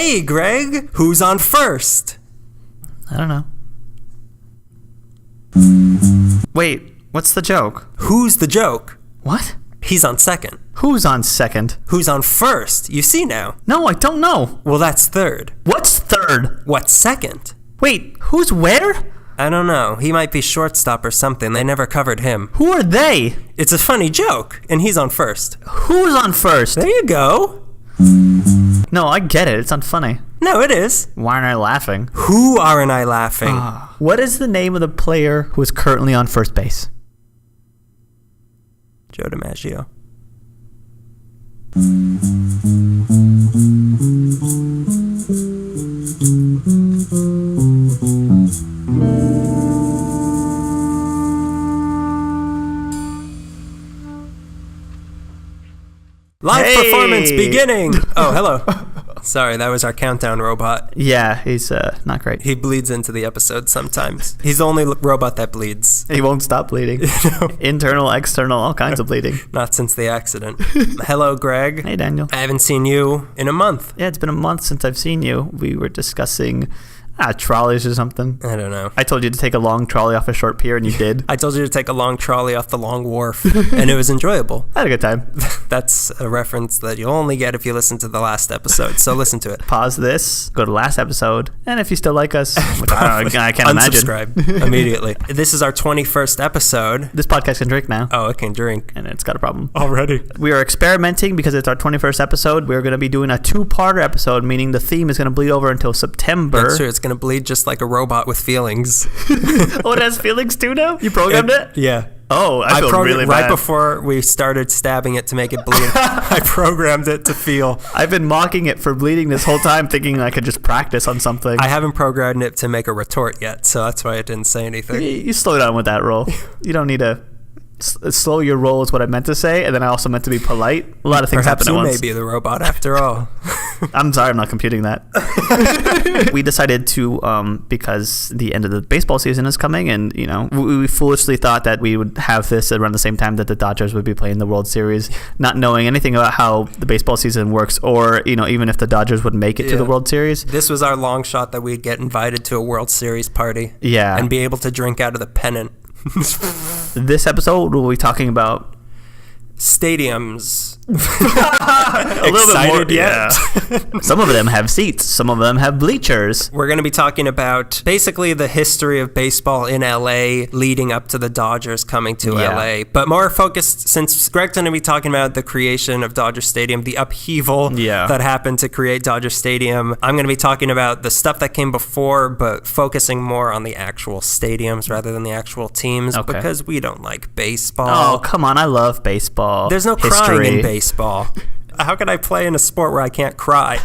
Hey, Greg, who's on first? I don't know. Wait, what's the joke? Who's the joke? What? He's on second. Who's on second? Who's on first? You see now. No, I don't know. Well, that's third. What's third? What's second? Wait, who's where? I don't know. He might be shortstop or something. They never covered him. Who are they? It's a funny joke, and he's on first. Who's on first? There you go. No, I get it. It's unfunny. No, it is. Why aren't I laughing? Who aren't I laughing? What is the name of the player who is currently on first base? Joe DiMaggio. Live performance beginning. Oh, hello. Sorry, that was our countdown robot. Yeah, he's not great. He bleeds into the episode sometimes. He's the only robot that bleeds. He won't stop bleeding. Internal, external, all kinds of bleeding. Not since the accident. Hello, Greg. Hey, Daniel. I haven't seen you in a month. Yeah, it's been a month since I've seen you. We were discussing trolleys or something. I don't know. I told you to take a long trolley off a short pier, and you did. I told you to take a long trolley off the long wharf, and it was enjoyable. I had a good time. That's a reference that you'll only get if you listen to the last episode, so listen to it. Pause this, go to last episode, and if you still like us, which I can't imagine. Unsubscribe immediately. This is our 21st episode. This podcast can drink now. Oh, it can drink. And it's got a problem. Already. We are experimenting because it's our 21st episode. We're going to be doing a two-parter episode, meaning the theme is going to bleed over until September. That's true. It's going to bleed just like a robot with feelings. Oh, it has feelings too now? You programmed it? Yeah. Oh, I feel really bad. Right before we started stabbing it to make it bleed, I programmed it to feel. I've been mocking it for bleeding this whole time, thinking I could just practice on something. I haven't programmed it to make a retort yet, so that's why I didn't say anything. You slow down with that roll. You don't need to... Slow your roll is what I meant to say, and then I also meant to be polite. A lot of things happen at once. Perhaps you may be the robot after all. I'm sorry, I'm not computing that. We decided to, because the end of the baseball season is coming, and, you know, we foolishly thought that we would have this around the same time that the Dodgers would be playing the World Series, not knowing anything about how the baseball season works, or, you know, even if the Dodgers would make it to the World Series. This was our long shot that we'd get invited to a World Series party. Yeah. And be able to drink out of the pennant. This episode, we'll be talking about stadiums. A little bit more, yeah. Some of them have seats. Some of them have bleachers. We're going to be talking about basically the history of baseball in LA leading up to the Dodgers coming to LA. But more focused, since Greg's going to be talking about the creation of Dodger Stadium, the upheaval that happened to create Dodger Stadium. I'm going to be talking about the stuff that came before, but focusing more on the actual stadiums rather than the actual teams, because we don't like baseball. Oh, come on. I love baseball. There's no crying in baseball. How can I play in a sport where I can't cry?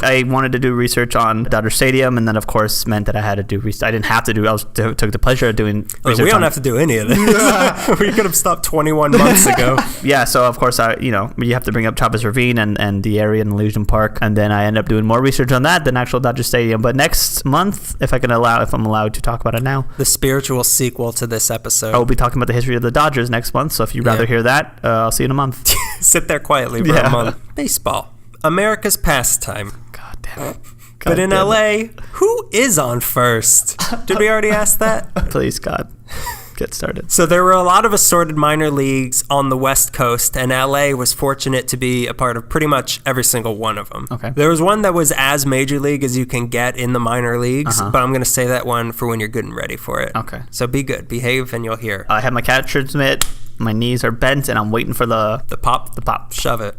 I wanted to do research on Dodger Stadium, and then of course meant that I had to do research. I didn't have to do. Took the pleasure of doing research. We don't have to do any of this. We could have stopped 21 months ago. Yeah, so of course you have to bring up Chavez Ravine and the area in Illusion Park, and then I end up doing more research on that than actual Dodger Stadium. But next month, if I'm allowed to talk about it now, the spiritual sequel to this episode, I will be talking about the history of the Dodgers next month. So if you'd rather hear that, I'll see you in a month. Sit there quietly for a month. Baseball, America's pastime. God damn it. But in LA, who is on first? Did we already ask that? Please, God. Get started. So there were a lot of assorted minor leagues on the West Coast, and LA was fortunate to be a part of pretty much every single one of them. Okay. There was one that was as major league as you can get in the minor leagues, but I'm going to say that one for when you're good and ready for it. Okay. So be good, behave, and you'll hear. I have my catcher's mitt, my knees are bent, and I'm waiting for the pop. The pop. Shove it.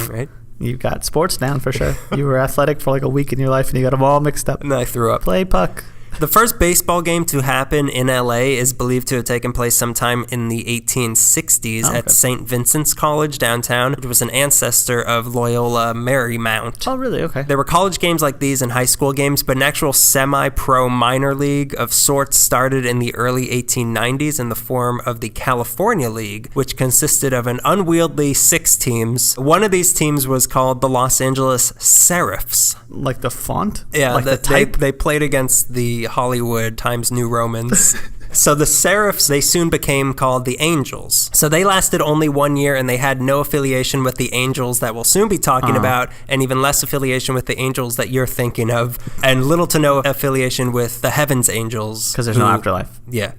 Right? You got sports down for sure. You were athletic for like a week in your life, and you got them all mixed up. And then I threw up. Play puck. The first baseball game to happen in LA is believed to have taken place sometime in the 1860s at St. Vincent's College downtown, which was an ancestor of Loyola Marymount. Oh, really? Okay. There were college games like these and high school games, but an actual semi-pro minor league of sorts started in the early 1890s in the form of the California League, which consisted of an unwieldy 6 teams. One of these teams was called the Los Angeles Serifs. Like the font? Yeah, like the type? They played against the Hollywood Times New Romans. So the Serifs, they soon became called the Angels. So they lasted only 1 year, and they had no affiliation with the Angels that we'll soon be talking about, and even less affiliation with the Angels that you're thinking of, and little to no affiliation with the Heavens Angels. Because there's no afterlife. Yeah.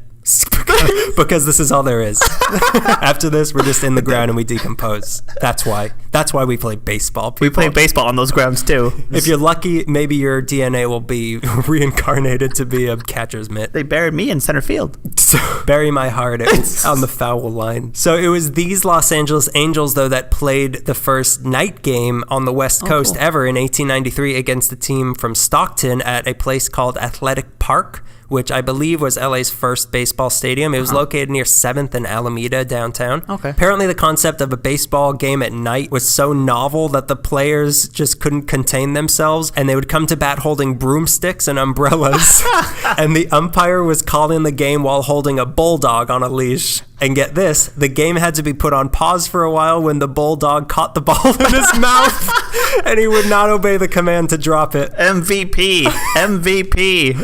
Because this is all there is. After this, we're just in the ground and we decompose. That's why we play baseball. People. We play baseball on those grounds too. If you're lucky, maybe your DNA will be reincarnated to be a catcher's mitt. They buried me in center field. Bury my heart on the foul line. So it was these Los Angeles Angels, though, that played the first night game on the West Coast ever in 1893 against a team from Stockton at a place called Athletic Park, which I believe was LA's first baseball stadium. It was located near 7th and Alameda downtown. Okay. Apparently the concept of a baseball game at night was so novel that the players just couldn't contain themselves, and they would come to bat holding broomsticks and umbrellas. And the umpire was calling the game while holding a bulldog on a leash. And get this, the game had to be put on pause for a while when the bulldog caught the ball in his mouth, and he would not obey the command to drop it. MVP.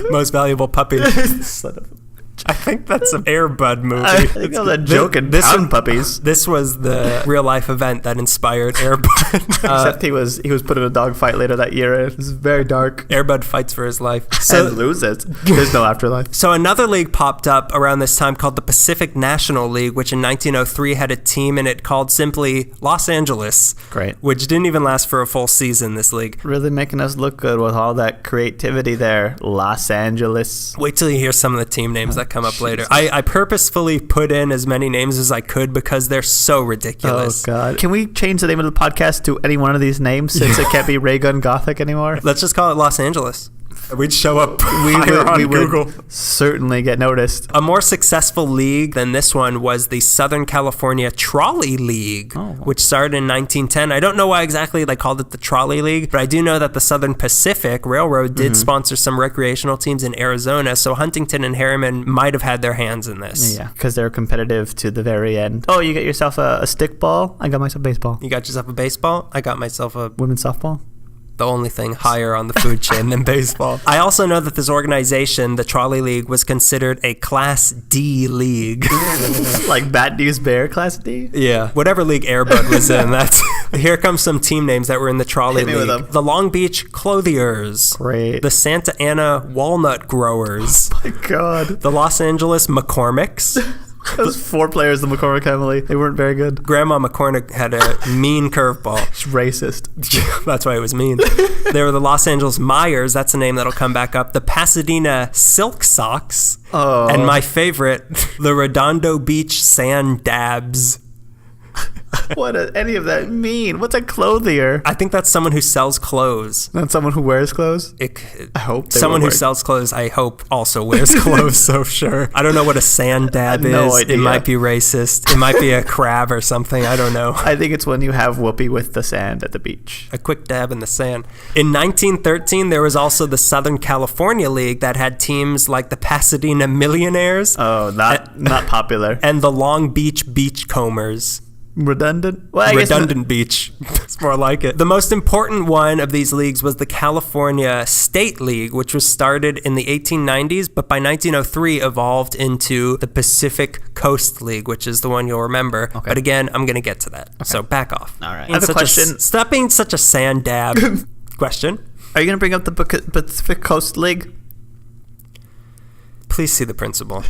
Most valuable puppy. Son of a... I think that's an Air Bud movie. I think that was a joke in Pound Puppies. This was the real life event that inspired Air Bud. Except he was put in a dog fight later that year. It was very dark. Air Bud fights for his life. And loses. There's no afterlife. So another league popped up around this time called the Pacific National League, which in 1903 had a team in it called simply Los Angeles. Great. Which didn't even last for a full season, this league. Really making us look good with all that creativity there. Los Angeles. Wait till you hear some of the team names that come up later. I purposefully put in as many names as I could because they're so ridiculous. Oh, God. Can we change the name of the podcast to any one of these names since it can't be Ray Gun Gothic anymore? Let's just call it Los Angeles. We'd show up we on Google. Would certainly get noticed. A more successful league than this one was the Southern California Trolley League, which started in 1910. I don't know why exactly they called it the Trolley League, but I do know that the Southern Pacific Railroad did sponsor some recreational teams in Arizona, so Huntington and Harriman might have had their hands in this. Yeah, because they're competitive to the very end. Oh, you got yourself a stickball? I got myself baseball. You got yourself a baseball? I got myself a... women's softball? The only thing higher on the food chain than baseball. I also know that this organization, the Trolley League, was considered a Class D league. Like Bat News Bear Class D? Yeah. Whatever league Air Bud was in, that's... Here comes some team names that were in the Trolley League. The Long Beach Clothiers. Great. The Santa Ana Walnut Growers. Oh my God. The Los Angeles McCormicks. Those 4 players in the McCormick family, they weren't very good. Grandma McCormick had a mean curveball. It's racist. That's why it was mean. There were the Los Angeles Myers. That's a name that'll come back up. The Pasadena Silk Socks. Oh. And my favorite, the Redondo Beach Sand Dabs. What does any of that mean? What's a clothier? I think that's someone who sells clothes. Not someone who wears clothes? I hope. Someone who sells clothes, I hope, also wears clothes, so sure. I don't know what a sand dab is. No idea. It might be racist. It might be a crab or something. I don't know. I think it's when you have whoopee with the sand at the beach. A quick dab in the sand. In 1913, there was also the Southern California League that had teams like the Pasadena Millionaires. Oh, not popular. And the Long Beach Beachcombers. Redundant? Well, Redundant Beach. It's more like it. The most important one of these leagues was the California State League, which was started in the 1890s, but by 1903 evolved into the Pacific Coast League, which is the one you'll remember. Okay. But again, I'm going to get to that. Okay. So back off. All right. I have a question. Stop being such a sand dab. Question? Are you going to bring up the Pacific Coast League? Please see the principal.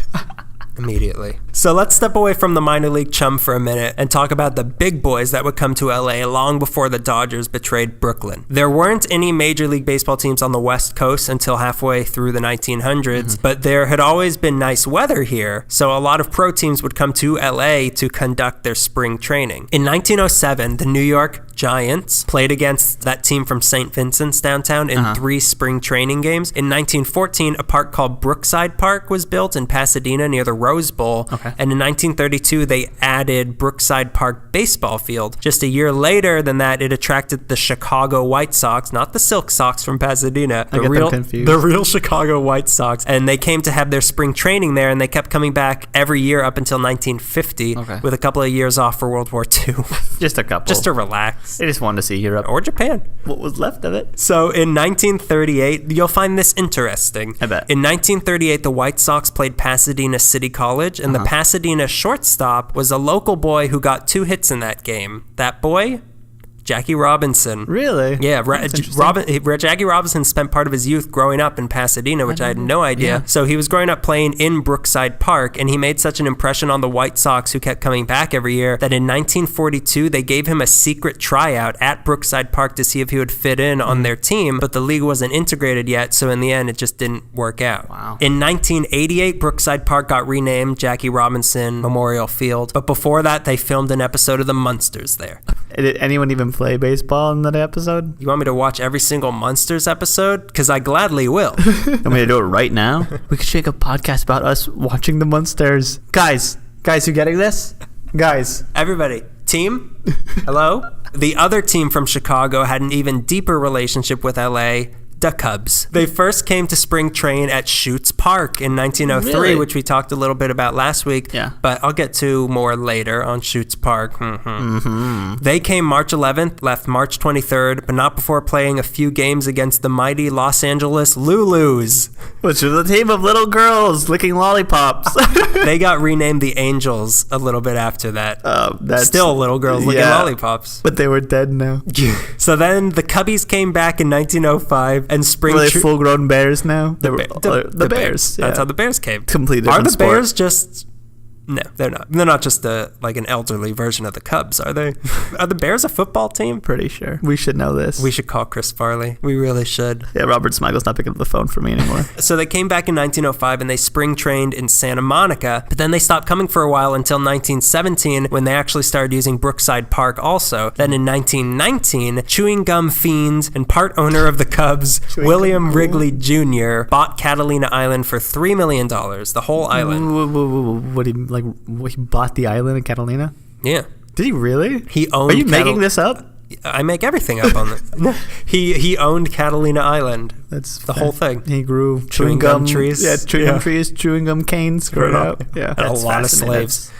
Immediately. So let's step away from the minor league chum for a minute and talk about the big boys that would come to LA long before the Dodgers betrayed Brooklyn. There weren't any Major League Baseball teams on the West Coast until halfway through the 1900s, but there had always been nice weather here, so a lot of pro teams would come to LA to conduct their spring training. In 1907, the New York Giants played against that team from St. Vincent's downtown in 3 spring training games. In 1914, a park called Brookside Park was built in Pasadena near the Rose Bowl. Okay. And in 1932, they added Brookside Park baseball field. Just a year later than that, it attracted the Chicago White Sox, not the Silk Sox from Pasadena, I get them confused. the real Chicago White Sox. And they came to have their spring training there, and they kept coming back every year up until 1950, with a couple of years off for World War II. Just a couple. Just to relax. They just wanted to see Europe. Or Japan. What was left of it. So in 1938, you'll find this interesting. I bet. In 1938, the White Sox played Pasadena City College, and the Pasadena shortstop was a local boy who got 2 hits in that game. That boy? Jackie Robinson. Really? Yeah, Jackie Robinson spent part of his youth growing up in Pasadena, which I had no idea. Yeah. So he was growing up playing in Brookside Park, and he made such an impression on the White Sox, who kept coming back every year, that in 1942, they gave him a secret tryout at Brookside Park to see if he would fit in on their team, but the league wasn't integrated yet, so in the end, it just didn't work out. Wow. In 1988, Brookside Park got renamed Jackie Robinson Memorial Field, but before that, they filmed an episode of The Munsters there. Did anyone even play baseball in that episode? You want me to watch every single Munsters episode? Because I gladly will. Want me to do it right now? We could make a podcast about us watching the Munsters. Guys, you getting this? Guys. Everybody. Team? Hello? The other team from Chicago had an even deeper relationship with LA, the Cubs. They first came to spring train at Schutz Park in 1903, Really? which we talked a little bit about last week. Yeah. But I'll get to more later on Schutz Park. They came March 11th, left March 23rd, but not before playing a few games against the mighty Los Angeles Lulus. Which is a team of little girls licking lollipops. They got renamed the Angels a little bit after that. That's Still little girls licking lollipops. But they were dead now. So then the Cubbies came back in 1905 and spring. Were they full-grown bears now? They were the Bears. That's how the Bears came. Completely different Are the sport. Bears just? No, they're not. They're not just like an elderly version of the Cubs, are they? Are the Bears a football team? Pretty sure. We should know this. We should call Chris Farley. We really should. Yeah, Robert Smigel's not picking up the phone for me anymore. So they came back in 1905 and they spring trained in Santa Monica, but then they stopped coming for a while until 1917 when they actually started using Brookside Park also. Then in 1919, chewing gum fiend and part owner of the Cubs, William Wrigley Jr., bought Catalina Island for $3 million, the whole island. What he bought the island in Catalina? Yeah. Did he really? He owned. Are you making this up? I make everything up on it. He owned Catalina Island. That's the whole thing. He grew chewing gum trees. Yeah, chewing gum trees, chewing gum canes. Grew out. Yeah, and a lot of slaves.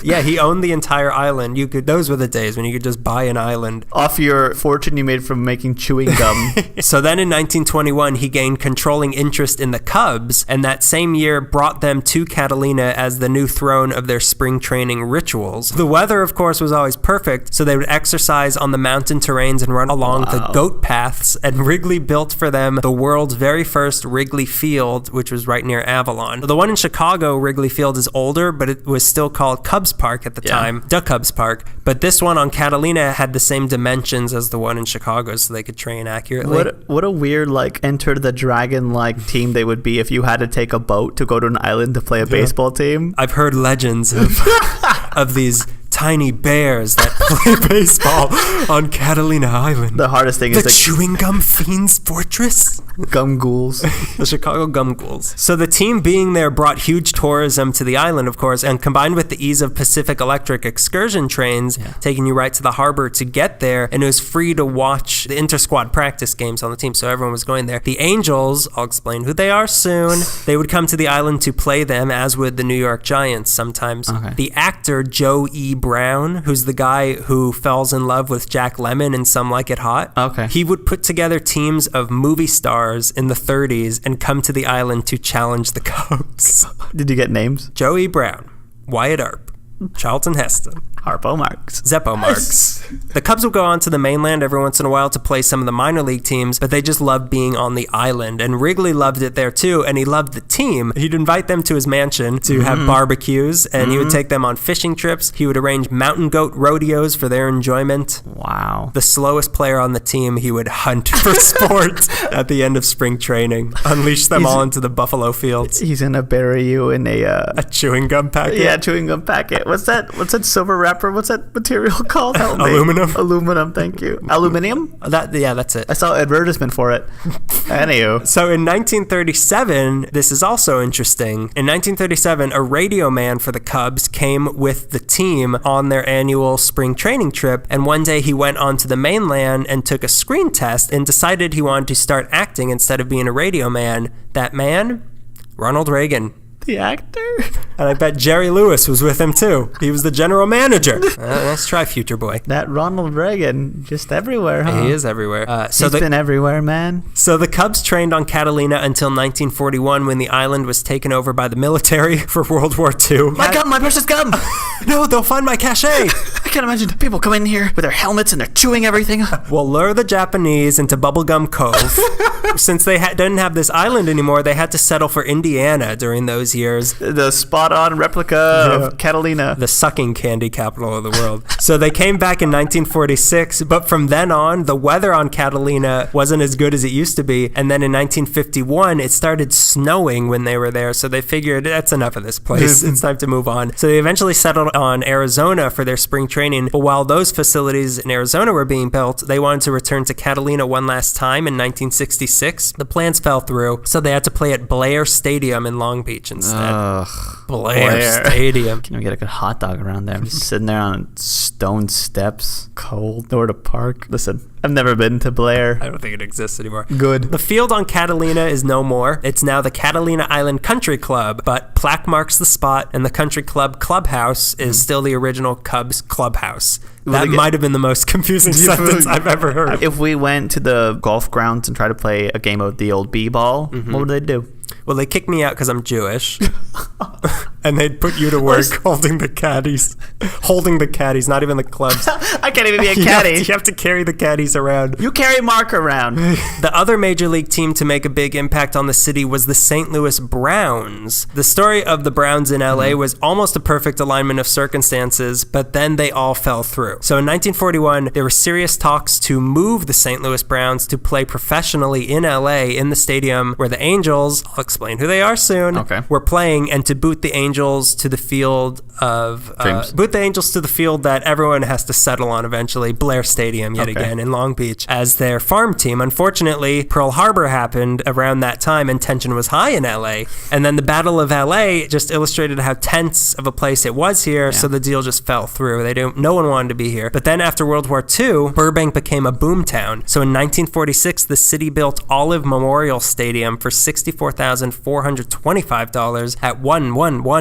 Yeah, he owned the entire island. Those were the days when you could just buy an island. Off your fortune you made from making chewing gum. So then in 1921, he gained controlling interest in the Cubs, and that same year brought them to Catalina as the new throne of their spring training rituals. The weather, of course, was always perfect, so they would exercise on the mountain terrains and run along the goat paths, and Wrigley built for them the world's very first Wrigley Field, which was right near Avalon. The one in Chicago, Wrigley Field, is older, but it was still called Cubs Park at the time, the Cubs Park. But this one on Catalina had the same dimensions as the one in Chicago, so they could train accurately. What a weird, Enter the Dragon team they would be if you had to take a boat to go to an island to play a baseball team. I've heard legends of these tiny bears that play baseball on Catalina Island. The hardest thing is the chewing gum fiend's fortress. Gum ghouls. The Chicago Gum Ghouls. So the team being there brought huge tourism to the island, of course, and combined with the ease of Pacific Electric excursion trains, taking you right to the harbor to get there, and it was free to watch the inter-squad practice games on the team, so everyone was going there. The Angels, I'll explain who they are soon, they would come to the island to play them, as would the New York Giants sometimes. Okay. The actor Joe E. Brown, who's the guy who falls in love with Jack Lemmon in Some Like It Hot, he would put together teams of movie stars in the 30s and come to the island to challenge the Cubs. Did you get names? Joey Brown, Wyatt Earp, Charlton Heston, Harpo Marx. Zeppo Marx. The Cubs would go on to the mainland every once in a while to play some of the minor league teams, but they just loved being on the island. And Wrigley loved it there too, and he loved the team. He'd invite them to his mansion to have barbecues, and he would take them on fishing trips. He would arrange mountain goat rodeos for their enjoyment. Wow. The slowest player on the team, he would hunt for sport at the end of spring training. Unleash them all into the buffalo fields. He's gonna bury you in a chewing gum packet. Yeah, chewing gum packet. What's that silver wrap wrapper. What's that material called? Help me. Aluminum. Aluminum, thank you. Aluminium? That's it. I saw an advertisement for it. Anywho. So in 1937, this is also interesting. In 1937, a radio man for the Cubs came with the team on their annual spring training trip, and one day he went onto the mainland and took a screen test and decided he wanted to start acting instead of being a radio man. That man? Ronald Reagan. The actor? And I bet Jerry Lewis was with him too. He was the general manager. Let's try Future Boy. That Ronald Reagan, just everywhere, huh? He is everywhere. He's been everywhere, man. So the Cubs trained on Catalina until 1941 when the island was taken over by the military for World War II. My gum, my precious gum! No, they'll find my cachet. I can't imagine people come in here with their helmets and they're chewing everything. We'll lure the Japanese into Bubblegum Cove. Since they didn't have this island anymore, they had to settle for Indiana during those years. The spot-on replica of Catalina. The sucking candy capital of the world. So they came back in 1946, but from then on, the weather on Catalina wasn't as good as it used to be. And then in 1951, it started snowing when they were there. So they figured, that's enough of this place. It's time to move on. So they eventually settled on Arizona for their spring training. But while those facilities in Arizona were being built, they wanted to return to Catalina one last time in 1966. The plans fell through, so they had to play at Blair Stadium in Long Beach instead. Blair Stadium. Can we get a good hot dog around there? I'm just sitting there on stone steps, cold, nowhere to park. Listen, I've never been to Blair. I don't think it exists anymore. Good. The field on Catalina is no more. It's now the Catalina Island Country Club, but plaque marks the spot, and the Country Club clubhouse is still the original Cubs clubhouse. That might have been the most confusing sentence I've ever heard. If we went to the golf grounds and tried to play a game of the old b-ball, what would they do? Well, they kicked me out because I'm Jewish. And they'd put you to work holding the caddies. Holding the caddies, not even the clubs. I can't even be a caddy. You have to carry the caddies around. You carry Mark around. The other major league team to make a big impact on the city was the St. Louis Browns. The story of the Browns in LA was almost a perfect alignment of circumstances, but then they all fell through. So in 1941, there were serious talks to move the St. Louis Browns to play professionally in LA in the stadium where the Angels, I'll explain who they are soon, were playing, and to boot the Angels to the field of boot the Angels to the field that everyone has to settle on eventually, Blair Stadium yet again in Long Beach, as their farm team. Unfortunately, Pearl Harbor happened around that time and tension was high in LA, and then the Battle of LA just illustrated how tense of a place it was here, so the deal just fell through. No one wanted to be here. But then after World War II, Burbank became a boom town. So in 1946, the city built Olive Memorial Stadium for $64,425 at 111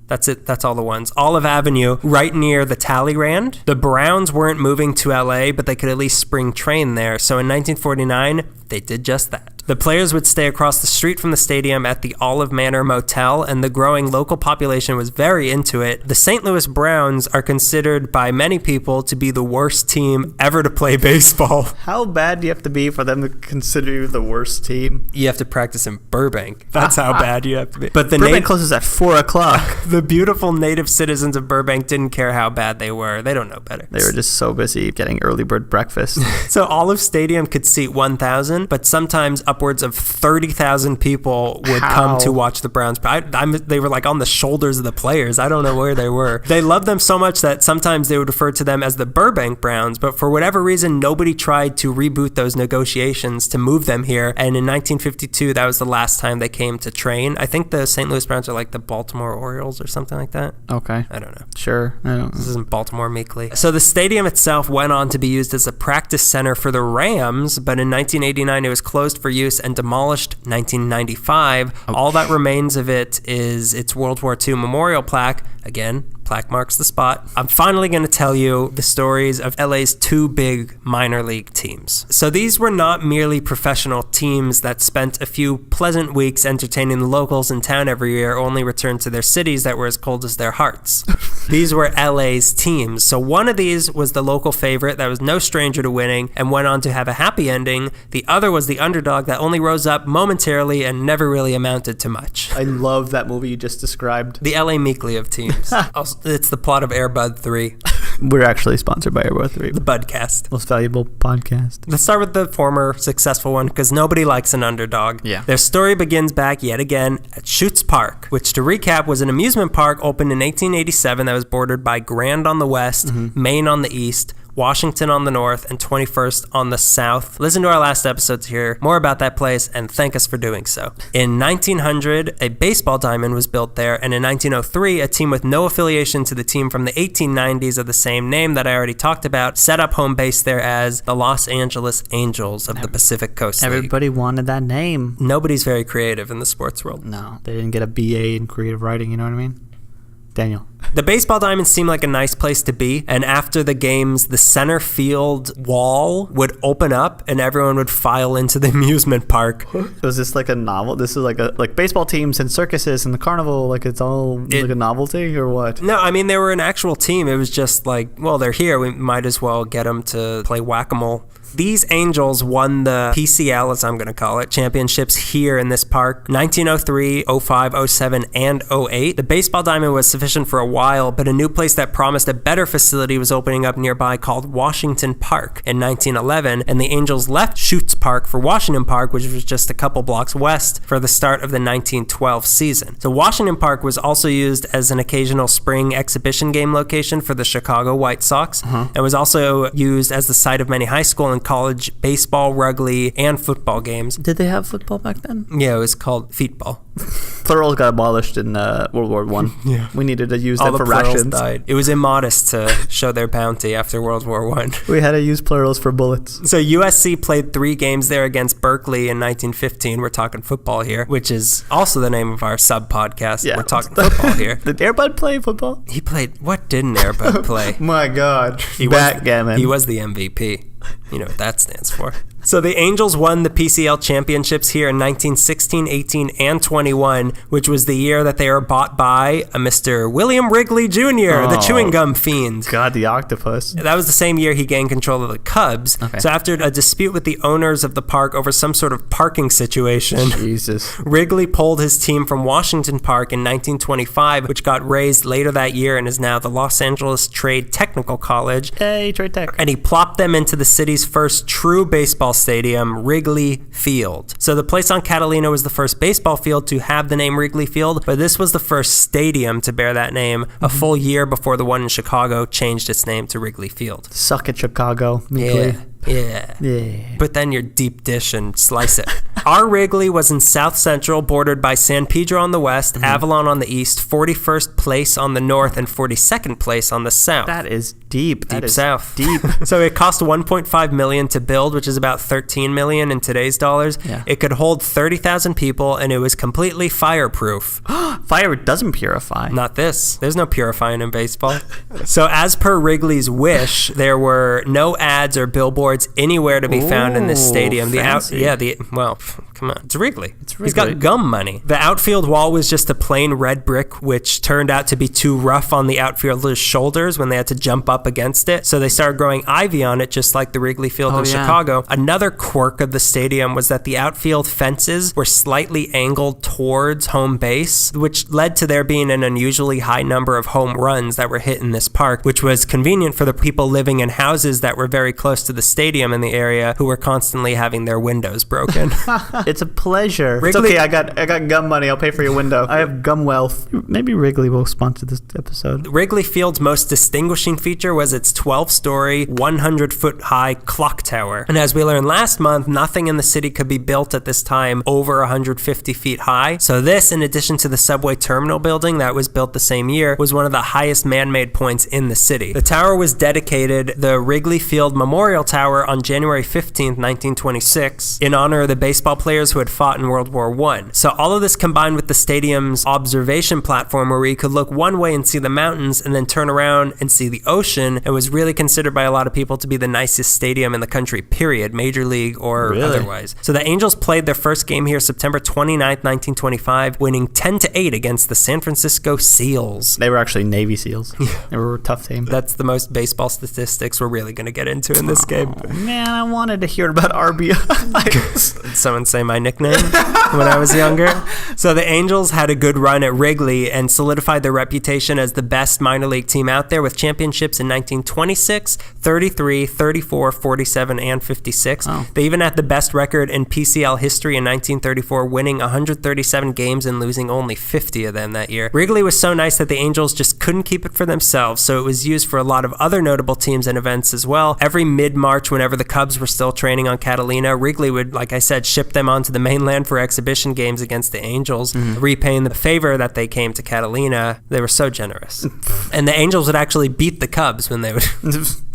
That's it. That's all the ones. Olive Avenue, right near the Talleyrand. The Browns weren't moving to LA, but they could at least spring train there. So in 1949, they did just that. The players would stay across the street from the stadium at the Olive Manor Motel, and the growing local population was very into it. The St. Louis Browns are considered by many people to be the worst team ever to play baseball. How bad do you have to be for them to consider you the worst team? You have to practice in Burbank. That's how bad you have to be. But Burbank closes at 4 o'clock. The beautiful native citizens of Burbank didn't care how bad they were. They don't know better. They were just so busy getting early bird breakfast. So Olive Stadium could seat 1,000, but sometimes upwards of 30,000 people would come to watch the Browns. They were like on the shoulders of the players. I don't know where they were. They loved them so much that sometimes they would refer to them as the Burbank Browns, but for whatever reason, nobody tried to reboot those negotiations to move them here. And in 1952, that was the last time they came to train. I think the St. Louis Browns are like the Baltimore Orioles or something like that. Okay. I don't know. Sure. I don't know. This isn't Baltimore meekly. So the stadium itself went on to be used as a practice center for the Rams, but in 1989, it was closed for use and demolished 1995. Ouch. All that remains of it is its World War II memorial plaque. Again, plaque marks the spot. I'm finally going to tell you the stories of LA's two big minor league teams. So these were not merely professional teams that spent a few pleasant weeks entertaining the locals in town every year, only returned to their cities that were as cold as their hearts. These were LA's teams. So one of these was the local favorite that was no stranger to winning and went on to have a happy ending. The other was the underdog that only rose up momentarily and never really amounted to much. I love that movie you just described. The LA Meekly of teams. It's the plot of Air Bud 3. We're actually sponsored by Air Bud 3. The Budcast. Most valuable podcast. Let's start with the former successful one, because nobody likes an underdog. Yeah. Their story begins back yet again at Schutz Park, which, to recap, was an amusement park opened in 1887 that was bordered by Grand on the west, Maine on the east, Washington on the north, and 21st on the south. Listen to our last episode to hear more about that place, and thank us for doing so. In 1900, a baseball diamond was built there, and in 1903, a team with no affiliation to the team from the 1890s of the same name that I already talked about set up home base there as the Los Angeles Angels of the Pacific Coast League. Everybody wanted that name. Nobody's very creative in the sports world. No, they didn't get a BA in creative writing, you know what I mean? Daniel. The baseball diamond seemed like a nice place to be, and after the games, the center field wall would open up and everyone would file into the amusement park. Was this like a novel? This is like baseball teams and circuses and the carnival, like it's all like a novelty or what? No, I mean, they were an actual team. It was just like, well, they're here. We might as well get them to play whack-a-mole. These Angels won the PCL, as I'm going to call it, championships here in this park, 1903, 05, 07, and 08. The baseball diamond was sufficient for a while, but a new place that promised a better facility was opening up nearby called Washington Park in 1911, and the Angels left Schutz Park for Washington Park, which was just a couple blocks west, for the start of the 1912 season. So Washington Park was also used as an occasional spring exhibition game location for the Chicago White Sox, and was also used as the site of many high school and college baseball, rugby, and football games. Did they have football back then? Yeah, it was called feetball. Plurals got abolished in World War I. Yeah. We needed to use All them the for plurals rations. died. It was immodest to show their bounty after World War I. We had to use plurals for bullets. So USC played 3 games there against Berkeley in 1915. We're talking football here, which is also the name of our sub-podcast. Yeah. We're talking football here. Did Air Bud play football? He played... What didn't Air Bud play? My God. Backgammon. He was the MVP. You know what that stands for. So the Angels won the PCL championships here in 1916, 18, and 21, which was the year that they were bought by a Mr. William Wrigley Jr., the chewing gum fiend. God, the octopus. That was the same year he gained control of the Cubs. Okay. So after a dispute with the owners of the park over some sort of parking situation, Jesus, Wrigley pulled his team from Washington Park in 1925, which got raised later that year and is now the Los Angeles Trade Technical College. Hey, Trade Tech. And he plopped them into the city's first true baseball stadium, Wrigley Field. So the place on Catalina was the first baseball field to have the name Wrigley Field, but this was the first stadium to bear that name a full year before the one in Chicago changed its name to Wrigley Field. Suck it, Chicago. Yeah. Put that in your deep dish and slice it. Our Wrigley was in South Central, bordered by San Pedro on the west, Avalon on the east, 41st place on the north, and 42nd place on the south. That is deep. Deep south. Deep. So it cost $1.5 million to build, which is about $13 million in today's dollars. Yeah. It could hold 30,000 people, and it was completely fireproof. Fire doesn't purify. Not this. There's no purifying in baseball. So as per Wrigley's wish, there were no ads or billboards anywhere to be found in this stadium. Come on. It's Wrigley. He's got gum money. The outfield wall was just a plain red brick, which turned out to be too rough on the outfielders' shoulders when they had to jump up against it. So they started growing ivy on it, just like the Wrigley Field in Chicago. Another quirk of the stadium was that the outfield fences were slightly angled towards home base, which led to there being an unusually high number of home runs that were hit in this park, which was convenient for the people living in houses that were very close to the stadium in the area who were constantly having their windows broken. It's a pleasure. Wrigley, it's okay. I got gum money. I'll pay for your window. I have gum wealth. Maybe Wrigley will sponsor this episode. Wrigley Field's most distinguishing feature was its 12-story, 100-foot-high clock tower. And as we learned last month, nothing in the city could be built at this time over 150 feet high. So this, in addition to the subway terminal building that was built the same year, was one of the highest man-made points in the city. The tower was dedicated the Wrigley Field Memorial Tower on January 15th, 1926, in honor of the baseball players who had fought in World War I. So all of this combined with the stadium's observation platform where you could look one way and see the mountains and then turn around and see the ocean, and was really considered by a lot of people to be the nicest stadium in the country, period, major league or otherwise. So the Angels played their first game here September 29th, 1925, winning 10-8 against the San Francisco Seals. They were actually Navy SEAls. They were a tough team. That's the most baseball statistics we're really going to get into in this game. Man, I wanted to hear about RBI. Someone say my nickname when I was younger. So the Angels had a good run at Wrigley and solidified their reputation as the best minor league team out there with championships in 1926, 33, 34, 47, and 56. Oh. They even had the best record in PCL history in 1934, winning 137 games and losing only 50 of them that year. Wrigley was so nice that the Angels just couldn't keep it for themselves, so it was used for a lot of other notable teams and events as well. Every mid-March, whenever the Cubs were still training on Catalina, Wrigley would, like I said, ship them onto the mainland for exhibition games against the Angels, repaying the favor that they came to Catalina. They were so generous. And the Angels would actually beat the Cubs when they would...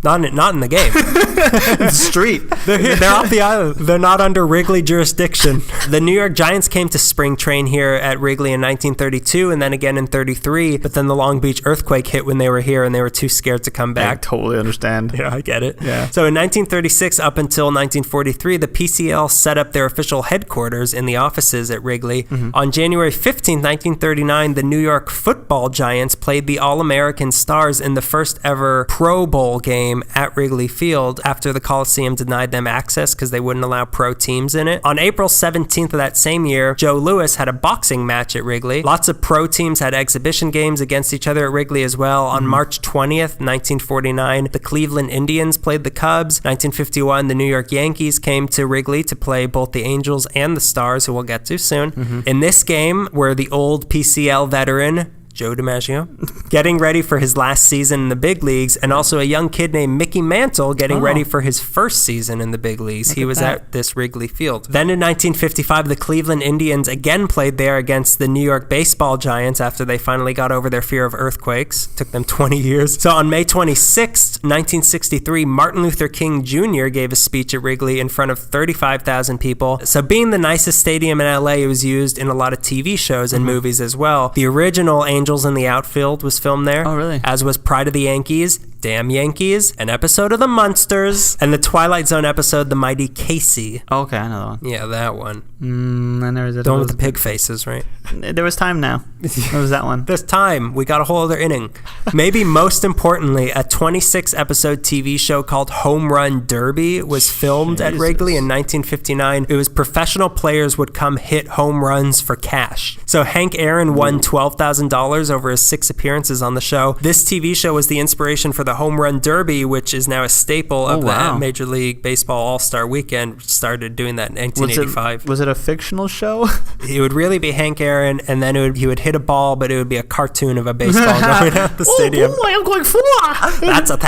Not in the game. The street. They're off the island. They're not under Wrigley jurisdiction. The New York Giants came to spring train here at Wrigley in 1932 and then again in 33, but then the Long Beach earthquake hit when they were here and they were too scared to come back. I totally understand. Yeah, I get it. Yeah. So in 1936 up until 1943, the PCL set up their official headquarters in the offices at Wrigley. On January 15, 1939, the New York Football Giants played the All-American Stars in the first ever Pro Bowl game at Wrigley Field after the Coliseum denied them access because they wouldn't allow pro teams in it. On April 17th of that same year, Joe Louis had a boxing match at Wrigley. Lots of pro teams had exhibition games against each other at Wrigley as well. On March 20th, 1949, the Cleveland Indians played the Cubs. 1951, the New York Yankees came to Wrigley to play both the Angels and the Stars, who we'll get to soon. In this game were the old PCL veteran Joe DiMaggio getting ready for his last season in the big leagues, and also a young kid named Mickey Mantle getting ready for his first season in the big leagues. He was at this Wrigley Field. Then in 1955, the Cleveland Indians again played there against the New York Baseball Giants after they finally got over their fear of earthquakes. Took them 20 years. So on May 26, 1963, Martin Luther King Jr. gave a speech at Wrigley in front of 35,000 people. So being the nicest stadium in LA, it was used in a lot of TV shows and movies as well. The original Angels in the Outfield was filmed there. Oh, really? As was Pride of the Yankees, Damn Yankees, an episode of The Munsters, and the Twilight Zone episode, The Mighty Casey. Oh, okay, I know that one. Yeah, that one. I never did. The one with the pig faces, right? There was time now. What was that one? There's time. We got a whole other inning. Maybe most importantly, a 26-episode TV show called Home Run Derby was filmed at Wrigley in 1959. It was professional players would come hit home runs for cash. So Hank Aaron won $12,000 over his 6 appearances on the show. This TV show was the inspiration for the Home Run Derby, which is now a staple of the Major League Baseball All-Star Weekend, which started doing that in 1985. Was it a fictional show? It would really be Hank Aaron, and then he would hit a ball, but it would be a cartoon of a baseball going out the stadium. Oh boy, I'm going for That's $1,000,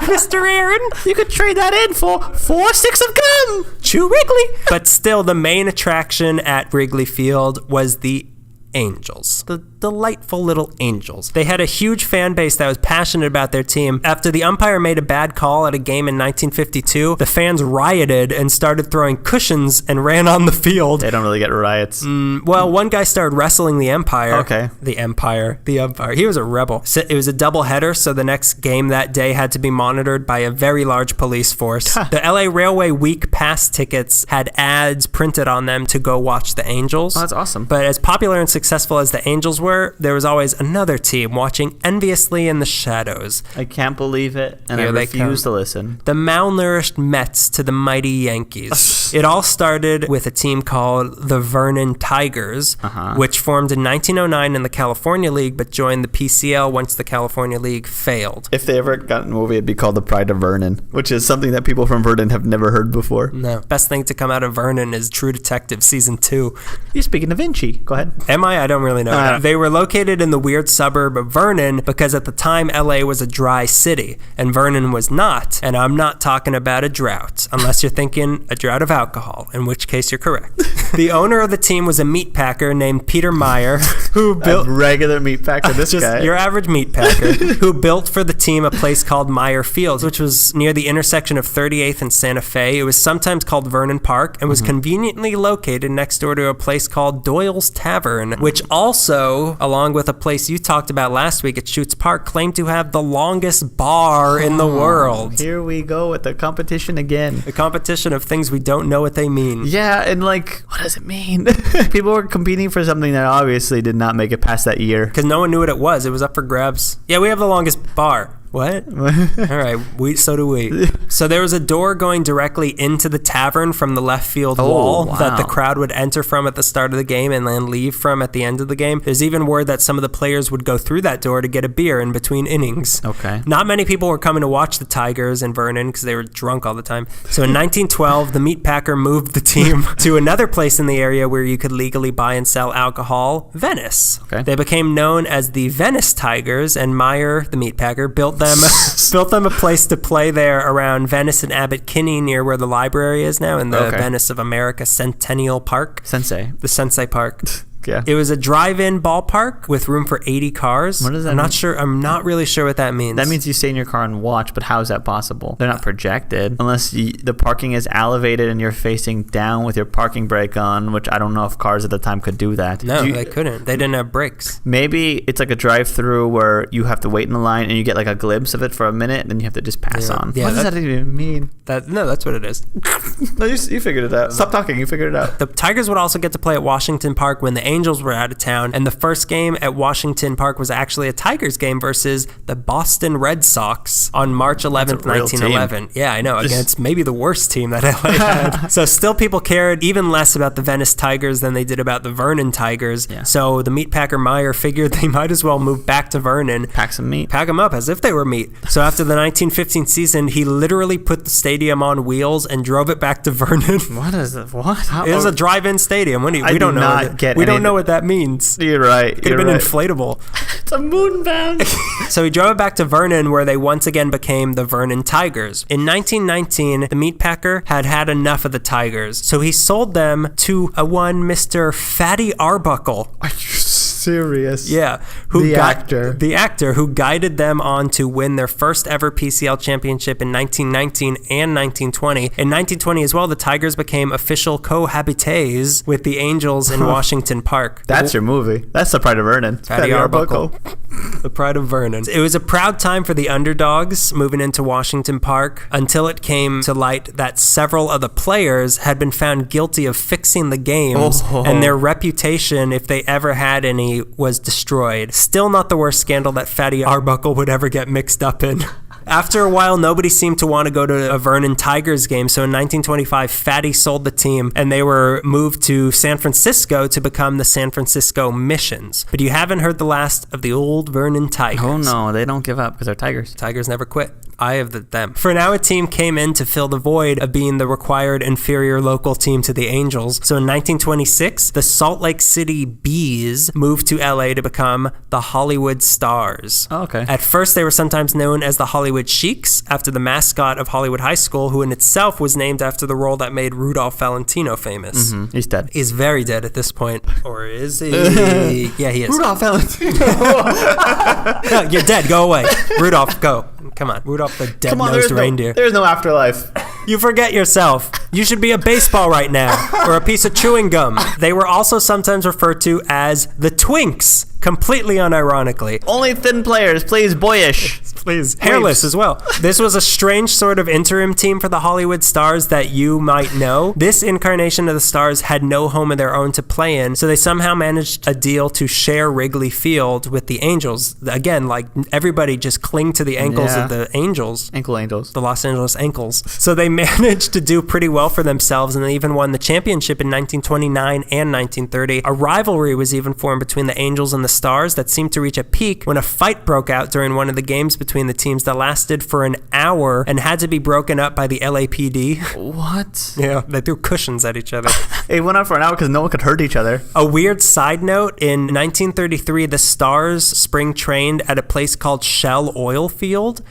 Mr. Aaron. You could trade that in for 4 sticks of gum. Chew Wrigley. But still, the main attraction at Wrigley Field was the Angels. The delightful little Angels. They had a huge fan base that was passionate about their team. After the umpire made a bad call at a game in 1952, the fans rioted and started throwing cushions and ran on the field. They don't really get riots. Well, one guy started wrestling the umpire. Okay. The umpire. He was a rebel. So it was a doubleheader, so the next game that day had to be monitored by a very large police force. The LA Railway Week pass tickets had ads printed on them to go watch the Angels. Oh, that's awesome. But as popular and successful as the Angels were, there was always another team watching enviously in the shadows. I can't believe it, and I refuse to listen. The malnourished Mets to the mighty Yankees. It all started with a team called the Vernon Tigers, which formed in 1909 in the California League, but joined the PCL once the California League failed. If they ever got a movie, it'd be called The Pride of Vernon, which is something that people from Vernon have never heard before. No. Best thing to come out of Vernon is True Detective Season 2. You're speaking Da Vinci. Go ahead. Am I? I don't really know. They were located in the weird suburb of Vernon because at the time LA was a dry city and Vernon was not. And I'm not talking about a drought, unless you're thinking a drought of alcohol, in which case you're correct. The owner of the team was a meat packer named Peter Meyer, who built a regular meat packer. This just guy, your average meat packer, who built for the team a place called Meyer Fields, which was near the intersection of 38th and Santa Fe. It was sometimes called Vernon Park and was conveniently located next door to a place called Doyle's Tavern, which also, along with a place you talked about last week at Schutz Park, claimed to have the longest bar in the world. Here we go with the competition again. The competition of things we don't know what they mean. Yeah, and what does it mean? People were competing for something that obviously did not make it past that year. Because no one knew what it was. It was up for grabs. Yeah, we have the longest bar. What? All right, so do we. So there was a door going directly into the tavern from the left field wall that the crowd would enter from at the start of the game and then leave from at the end of the game. There's even word that some of the players would go through that door to get a beer in between innings. Okay. Not many people were coming to watch the Tigers in Vernon because they were drunk all the time. So in 1912, the Meatpacker moved the team to another place in the area where you could legally buy and sell alcohol, Venice. Okay. They became known as the Venice Tigers, and Meyer, the Meatpacker, built them a place to play there around Venice and Abbot Kinney, near where the library is now, in the Venice of America Centennial Park. The Sensei Park. Yeah. It was a drive-in ballpark with room for 80 cars. What does that mean? I'm not really sure what that means. That means you stay in your car and watch, but how is that possible? They're not projected. Unless the parking is elevated and you're facing down with your parking brake on, which I don't know if cars at the time could do that. No, they couldn't. They didn't have brakes. Maybe it's like a drive-through where you have to wait in the line and you get like a glimpse of it for a minute and then you have to just pass on. Yeah, what does that even mean? No, that's what it is. No, you figured it out. Stop talking. You figured it out. The Tigers would also get to play at Washington Park when the Angels were out of town. And the first game at Washington Park was actually a Tigers game versus the Boston Red Sox on March 11th, 1911. Team. Yeah, I know. Against maybe the worst team that LA had. So still people cared even less about the Venice Tigers than they did about the Vernon Tigers. Yeah. So the Meatpacker Meyer figured they might as well move back to Vernon. Pack some meat. Pack them up as if they were meat. So after the 1915 season, he literally put the stadium on wheels and drove it back to Vernon. What is it? What? It was a drive-in stadium. We don't know what that means. You're right. Could have been inflatable. It's a moon bound. So he drove it back to Vernon, where they once again became the Vernon Tigers. In 1919, the Meatpacker had enough of the Tigers, so he sold them to one Mr. Fatty Arbuckle. Are you serious? Yeah. The actor who guided them on to win their first ever PCL championship in 1919 and 1920. In 1920 as well, the Tigers became official cohabitants with the Angels in Washington Park. That's your movie. That's the Pride of Vernon. Fatty Arbuckle. The Pride of Vernon. It was a proud time for the underdogs moving into Washington Park until it came to light that several of the players had been found guilty of fixing the games, and their reputation, if they ever had any, was destroyed. Still not the worst scandal that Fatty Arbuckle would ever get mixed up in. After a while, nobody seemed to want to go to a Vernon Tigers game, so in 1925, Fatty sold the team, and they were moved to San Francisco to become the San Francisco Missions. But you haven't heard the last of the old Vernon Tigers. Oh no, they don't give up because they're Tigers. Tigers never quit. I have them. For now, a team came in to fill the void of being the required inferior local team to the Angels. So in 1926, the Salt Lake City Bees moved to LA to become the Hollywood Stars. Oh, okay. At first, they were sometimes known as the Hollywood Sheiks, after the mascot of Hollywood High School, who in itself was named after the role that made Rudolph Valentino famous. Mm-hmm. He's dead. He's very dead at this point. Or is he? Yeah, he is. Rudolph Valentino. No, you're dead. Go away. Rudolph, go. Come on. Rudolph the dead-nosed reindeer. There's no afterlife. You forget yourself. You should be a baseball right now, or a piece of chewing gum. They were also sometimes referred to as the Twinks, completely unironically. Only thin players, please, boyish. Please. Hairless as well. This was a strange sort of interim team for the Hollywood Stars that you might know. This incarnation of the Stars had no home of their own to play in, so they somehow managed a deal to share Wrigley Field with the Angels. Again, like everybody just cling to the ankles of the Angels. Ankle Angels. The Los Angeles Ankles. So they managed to do pretty well for themselves, and they even won the championship in 1929 and 1930. A rivalry was even formed between the Angels and the Stars that seemed to reach a peak when a fight broke out during one of the games between the teams that lasted for an hour and had to be broken up by the LAPD. What? Yeah, they threw cushions at each other. It went on for an hour because no one could hurt each other. A weird side note, in 1933, the Stars spring trained at a place called Shell Oil Field,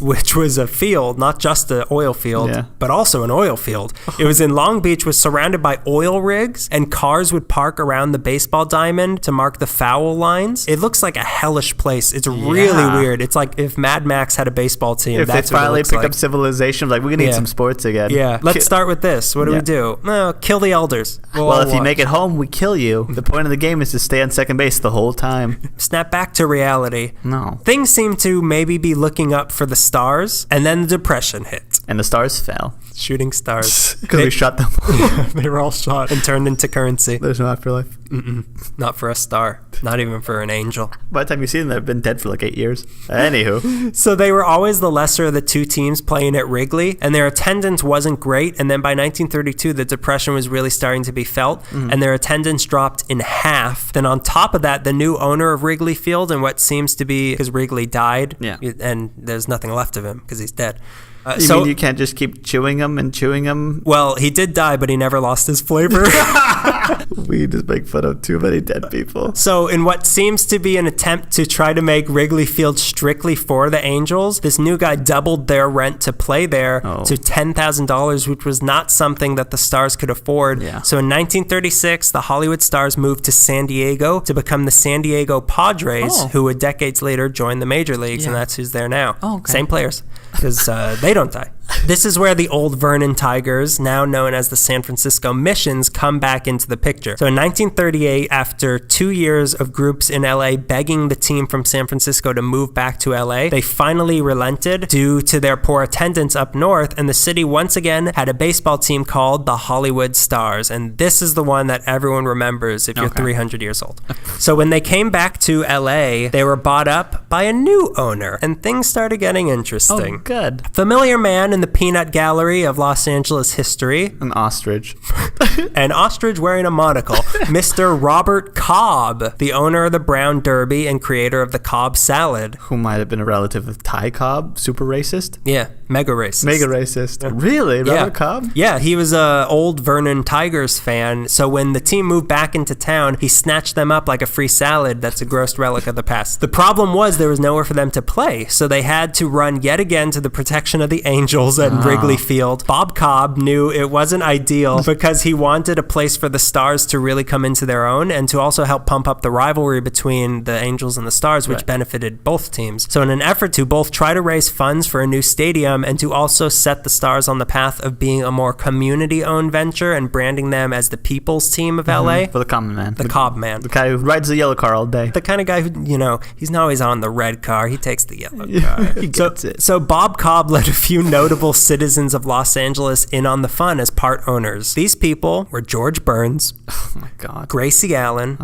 which was a field, not just an oil field, but also an oil field. It was in Long Beach, was surrounded by oil rigs, and cars would park around the baseball diamond to mark the foul lines. It looks like a hellish place. It's really weird. It's like if Mad Max had a baseball team. If that's they finally pick like. up civilization, like, we need some sports again. Yeah. Let's start with this. What do we do? No, kill the elders. Well, if you make it home, we kill you. The point of the game is to stay on second base the whole time. Snap back to reality. No. Things seem to maybe be looking up for the Stars, and then the Depression hit. And the stars fell. Shooting stars. Because we shot them. They were all shot and turned into currency. There's no afterlife. Not for a star. Not even for an angel. By the time you see them, they've been dead for like 8 years. Anywho. So they were always the lesser of the two teams playing at Wrigley, and their attendance wasn't great. And then by 1932, the Depression was really starting to be felt, and their attendance dropped in half. Then on top of that, the new owner of Wrigley Field, and what seems to be, because Wrigley died, and there's nothing left of him because he's dead. You mean you can't just keep chewing them and chewing them? Well, he did die, but he never lost his flavor. We just make fun of too many dead people. So in what seems to be an attempt to try to make Wrigley Field strictly for the Angels, this new guy doubled their rent to play there to $10,000, which was not something that the Stars could afford. Yeah. So in 1936, the Hollywood Stars moved to San Diego to become the San Diego Padres, who would decades later join the major leagues, and that's who's there now. Same players, because they don't die. This is where the old Vernon Tigers, now known as the San Francisco Missions, come back into the picture. So in 1938, after 2 years of groups in LA begging the team from San Francisco to move back to LA, they finally relented due to their poor attendance up north, and the city once again had a baseball team called the Hollywood Stars. And this is the one that everyone remembers if you're 300 years old. So when they came back to LA, they were bought up by a new owner, and things started getting interesting. Oh, good. Familiar man in the peanut gallery of Los Angeles history. An ostrich. An ostrich wearing a monocle. Mr. Robert Cobb, the owner of the Brown Derby and creator of the Cobb salad. Who might have been a relative of Ty Cobb, super racist? Yeah, mega racist. Mega racist. Really? Robert Cobb? Yeah, he was a old Vernon Tigers fan, so when the team moved back into town, he snatched them up like a free salad that's a gross relic of the past. The problem was there was nowhere for them to play, so they had to run yet again to the protection of the Angels at Wrigley Field. Bob Cobb knew it wasn't ideal because he wanted a place for the Stars to really come into their own and to also help pump up the rivalry between the Angels and the Stars, which benefited both teams. So in an effort to both try to raise funds for a new stadium and to also set the Stars on the path of being a more community-owned venture and branding them as the people's team of LA. For the common man. The Cobb man. The guy who rides the yellow car all day. The kind of guy who, he's not always on the red car. He takes the yellow car. He gets it. So Bob Cobb let a few notable citizens of Los Angeles in on the fun as part owners. These people were George Burns. Oh my God. Gracie Allen.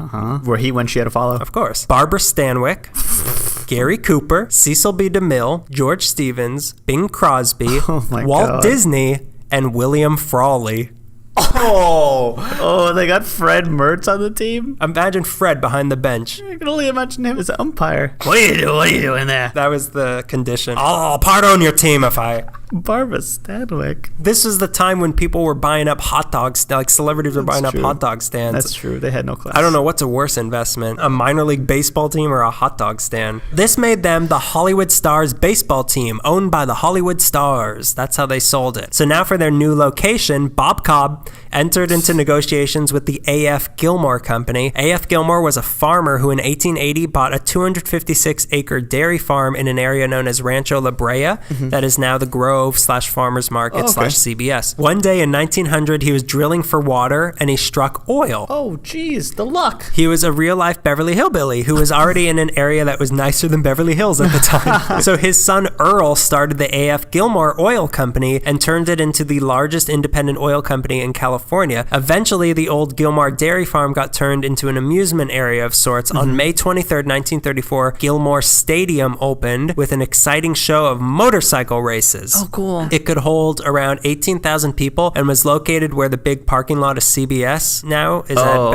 Where he went, she had to follow. Of course. Barbara Stanwyck. Gary Cooper. Cecil B. DeMille. George Stevens. Bing Crosby. Walt Disney. And William Frawley. They got Fred Mertz on the team? Imagine Fred behind the bench. I can only imagine him as an umpire. What are you doing there? That was the condition. I'll part own your team if I... Barbara Stanwyck. This was the time when people were buying up hot dogs, like celebrities were buying up hot dog stands. That's true. They had no class. I don't know what's a worse investment, a minor league baseball team or a hot dog stand. This made them the Hollywood Stars baseball team, owned by the Hollywood Stars. That's how they sold it. So now for their new location, Bob Cobb entered into negotiations with the A.F. Gilmore Company. A.F. Gilmore was a farmer who in 1880 bought a 256-acre dairy farm in an area known as Rancho La Brea, that is now the Grove/Farmers Market /CBS. One day in 1900, he was drilling for water and he struck oil. Oh, geez, the luck. He was a real-life Beverly Hillbilly who was already in an area that was nicer than Beverly Hills at the time. So his son Earl started the A.F. Gilmore Oil Company and turned it into the largest independent oil company in California. Eventually, the old Gilmore Dairy Farm got turned into an amusement area of sorts. On May 23rd, 1934, Gilmore Stadium opened with an exciting show of motorcycle races. Oh, cool. It could hold around 18,000 people and was located where the big parking lot of CBS now is at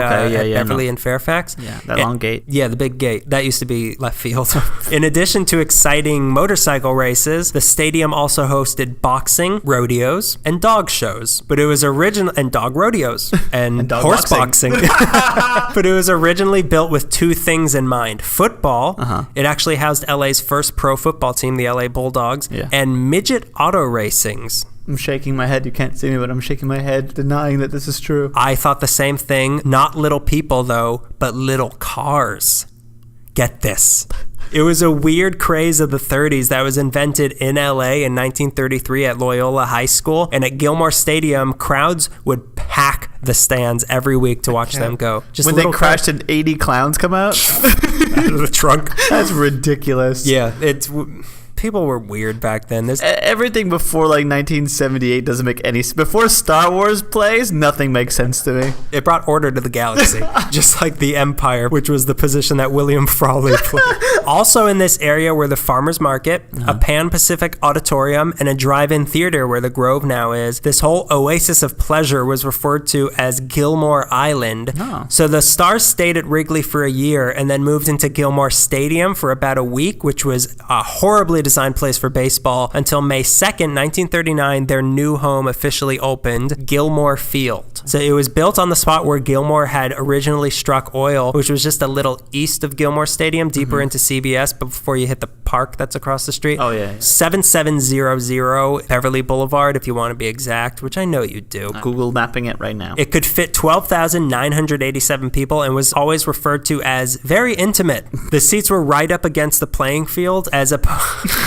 Beverly and Fairfax. Yeah, that long gate. Yeah, the big gate. That used to be left field. In addition to exciting motorcycle races, the stadium also hosted boxing, rodeos, and dog shows. But it was and dog rodeos and horse boxing. But it was originally built with two things in mind. Football. It actually housed LA's first pro football team, the LA Bulldogs, and midget auto racings. I'm shaking my head. You can't see me, but I'm shaking my head, denying that this is true. I thought the same thing. Not little people, though, but little cars. Get this. It was a weird craze of the 30s that was invented in LA in 1933 at Loyola High School. And at Gilmore Stadium, crowds would pack the stands every week to watch them go. Just when they crashed and 80 clowns come out? Out of the trunk. That's ridiculous. Yeah, people were weird back then. Everything before like 1978 doesn't make any sense. Before Star Wars plays, nothing makes sense to me. It brought order to the galaxy, just like the Empire, which was the position that William Frawley played. Also in this area were the Farmers Market, a Pan-Pacific auditorium, and a drive-in theater where the Grove now is. This whole oasis of pleasure was referred to as Gilmore Island. Oh. So the Stars stayed at Wrigley for a year and then moved into Gilmore Stadium for about a week, which was a horribly designed place for baseball, until May 2nd, 1939, their new home officially opened, Gilmore Field. So it was built on the spot where Gilmore had originally struck oil, which was just a little east of Gilmore Stadium, deeper into CBS, before you hit the park that's across the street. Oh, yeah. 7700 Beverly Boulevard, if you want to be exact, which I know you do. Google mapping it right now. It could fit 12,987 people and was always referred to as very intimate. The seats were right up against the playing field as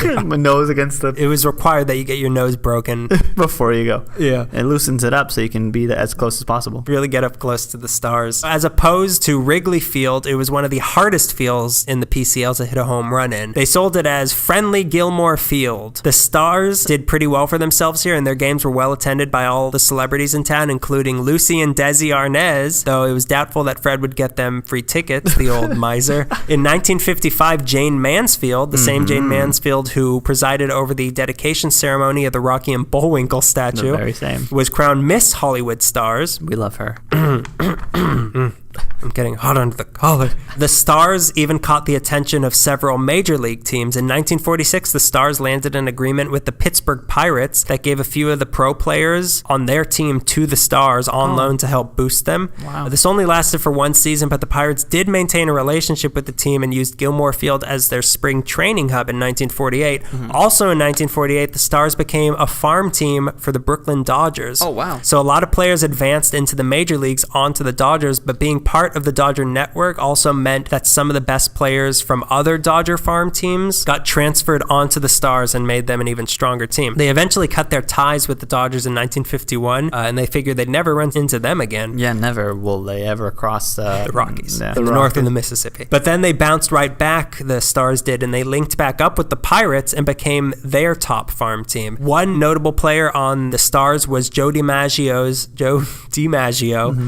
My nose against the... It was required that you get your nose broken before you go. Yeah. It loosens it up so you can be as close as possible. Really get up close to the Stars. As opposed to Wrigley Field, it was one of the hardest fields in the PCL to hit a home run in. They sold it as Friendly Gilmore Field. The Stars did pretty well for themselves here, and their games were well attended by all the celebrities in town, including Lucy and Desi Arnaz, though it was doubtful that Fred would get them free tickets, the old miser. In 1955, Jane Mansfield, the same Jane Mansfield who presided over the dedication ceremony of the Rocky and Bullwinkle statue, The very same. was crowned Miss Hollywood Stars. We love her. I'm getting hot under the collar. The Stars even caught the attention of several major league teams. In 1946, the Stars landed an agreement with the Pittsburgh Pirates that gave a few of the pro players on their team to the Stars on loan to help boost them. Wow. This only lasted for one season, but the Pirates did maintain a relationship with the team and used Gilmore Field as their spring training hub in 1948. Also in 1948, the Stars became a farm team for the Brooklyn Dodgers. Oh, wow. So a lot of players advanced into the major leagues onto the Dodgers, but being part of the Dodger network also meant that some of the best players from other Dodger farm teams got transferred onto the Stars and made them an even stronger team. They eventually cut their ties with the Dodgers in 1951, and they figured they'd never run into them again. Yeah, never will they ever cross The Rockies, yeah. in the north of the Mississippi. But then they bounced right back, the Stars did, and they linked back up with the Pirates and became their top farm team. One notable player on the Stars was Joe DiMaggio,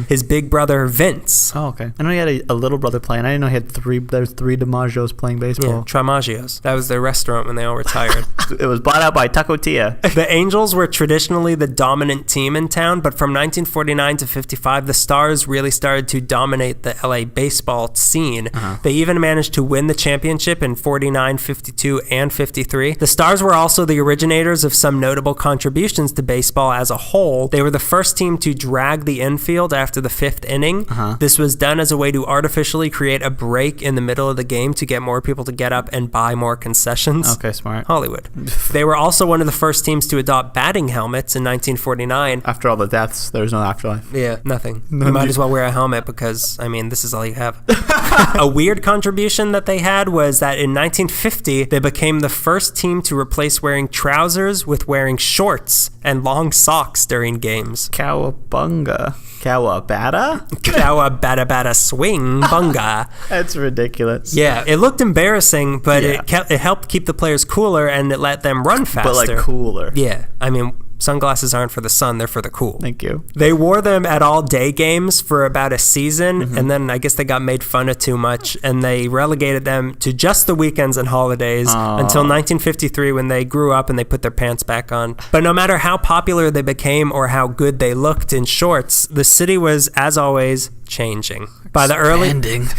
his big brother Vince. Oh, okay. I know he had a little brother playing. I didn't know he had there's three DiMaggios playing baseball. Yeah, Tramagios. That was their restaurant when they all retired. It was bought out by Taco Tia. The Angels were traditionally the dominant team in town, but from 1949 to 55, the Stars really started to dominate the LA baseball scene. They even managed to win the championship in 49, 52, and 53. The Stars were also the originators of some notable contributions to baseball as a whole. They were the first team to drag the infield after the fifth inning. This was done as a way to artificially create a break in the middle of the game to get more people to get up and buy more concessions. Okay, smart. Hollywood. They were also one of the first teams to adopt batting helmets in 1949. After all the deaths, there's no afterlife. Yeah, nothing. You might as well wear a helmet because, I mean, this is all you have. A weird contribution that they had was that in 1950, they became the first team to replace wearing trousers with wearing shorts and long socks during games. Cowabunga. Cowabata? Cowabata swing bunga. That's ridiculous. Yeah, it looked embarrassing, but it helped keep the players cooler and it let them run faster. But like cooler. Yeah, I mean, sunglasses aren't for the sun, they're for the cool. Thank you. They wore them at all day games for about a season, and then I guess they got made fun of too much, and they relegated them to just the weekends and holidays until 1953 when they grew up and they put their pants back on. But no matter how popular they became or how good they looked in shorts, the city was, as always, changing. By the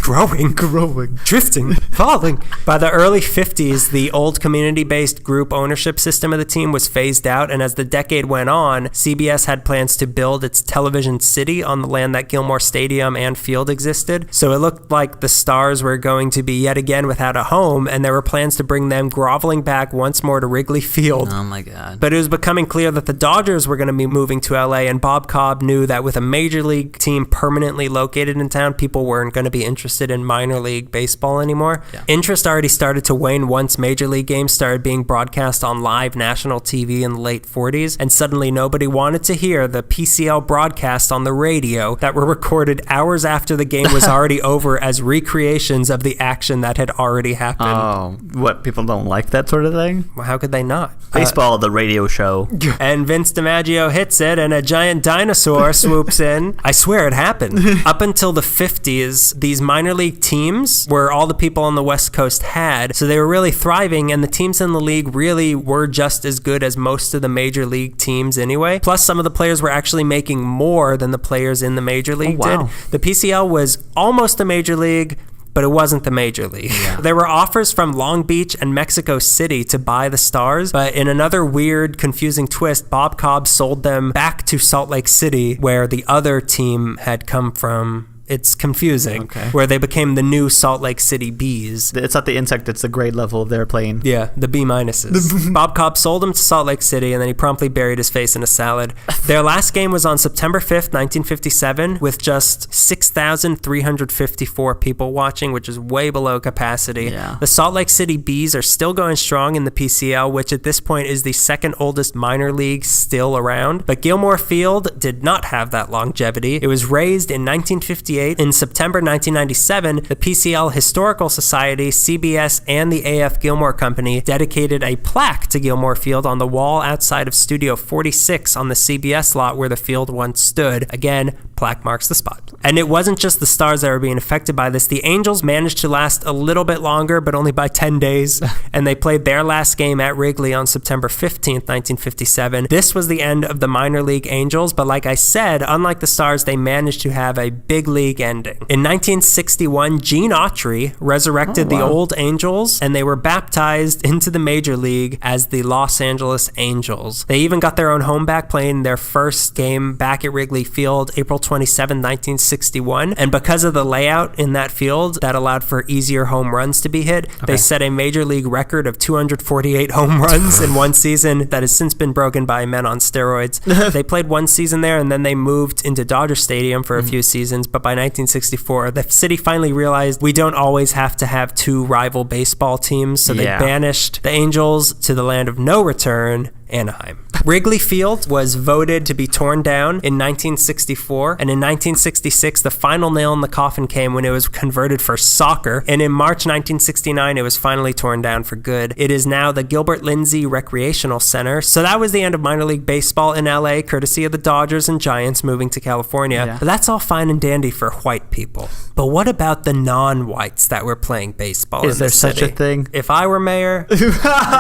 growing, drifting, falling. By the early 50s, the old community-based group ownership system of the team was phased out, and as the decade went on, CBS had plans to build its television city on the land that Gilmore Stadium and field existed. So it looked like the Stars were going to be yet again without a home, and there were plans to bring them groveling back once more to Wrigley Field. Oh my God. But it was becoming clear that the Dodgers were going to be moving to LA, and Bob Cobb knew that with a major league team permanently located in town, people weren't going to be interested in minor league baseball anymore. Yeah. Interest already started to wane once major league games started being broadcast on live national TV in the late 40s, and suddenly nobody wanted to hear the PCL broadcast on the radio that were recorded hours after the game was already over as recreations of the action that had already happened. Oh, what, people don't like that sort of thing? Well, how could they not? Baseball, the radio show. And Vince DiMaggio hits it, and a giant dinosaur swoops in. I swear it happened. Up until the 50s, these minor league teams were all the people on the West Coast had, so they were really thriving, and the teams in the league really were just as good as most of the major league teams anyway. Plus, some of the players were actually making more than the players in the major league did. The PCL was almost a major league, but it wasn't the major league. Yeah. There were offers from Long Beach and Mexico City to buy the Stars, but in another weird, confusing twist, Bob Cobb sold them back to Salt Lake City, where the other team had come from. It's confusing. Okay. Where they became the new Salt Lake City Bees. It's not the insect, it's the grade level of their plane. Yeah, the B minuses. Bob Cobb sold them to Salt Lake City, and then he promptly buried his face in a salad. Their last game was on September 5th, 1957, with just 6,354 people watching, which is way below capacity. Yeah. The Salt Lake City Bees are still going strong in the PCL, which at this point is the second oldest minor league still around. But Gilmore Field did not have that longevity. It was raised in 1958. In September 1997, the PCL Historical Society, CBS, and the A.F. Gilmore Company dedicated a plaque to Gilmore Field on the wall outside of Studio 46 on the CBS lot where the field once stood. Again, plaque marks the spot. And it wasn't just the Stars that were being affected by this. The Angels managed to last a little bit longer, but only by 10 days, and they played their last game at Wrigley on September 15th, 1957. This was the end of the minor league Angels, but like I said, unlike the Stars, they managed to have a big league ending. In 1961, Gene Autry resurrected the old Angels, and they were baptized into the major league as the Los Angeles Angels. They even got their own home back, playing their first game back at Wrigley Field April 27, 1961, and because of the layout in that field that allowed for easier home runs to be hit, they set a major league record of 248 home runs in one season that has since been broken by men on steroids. They played one season there, and then they moved into Dodger Stadium for a few seasons, but by 1964, the city finally realized we don't always have to have two rival baseball teams, so they banished the Angels to the land of no return, Anaheim. Wrigley Field was voted to be torn down in 1964, and in 1966, the final nail in the coffin came when it was converted for soccer, and in March 1969, it was finally torn down for good. It is now the Gilbert Lindsay Recreational Center. So that was the end of minor league baseball in LA, courtesy of the Dodgers and Giants moving to California. Yeah. But that's all fine and dandy for white people. But what about the non-whites that were playing baseball? Is there such a thing? If I were mayor.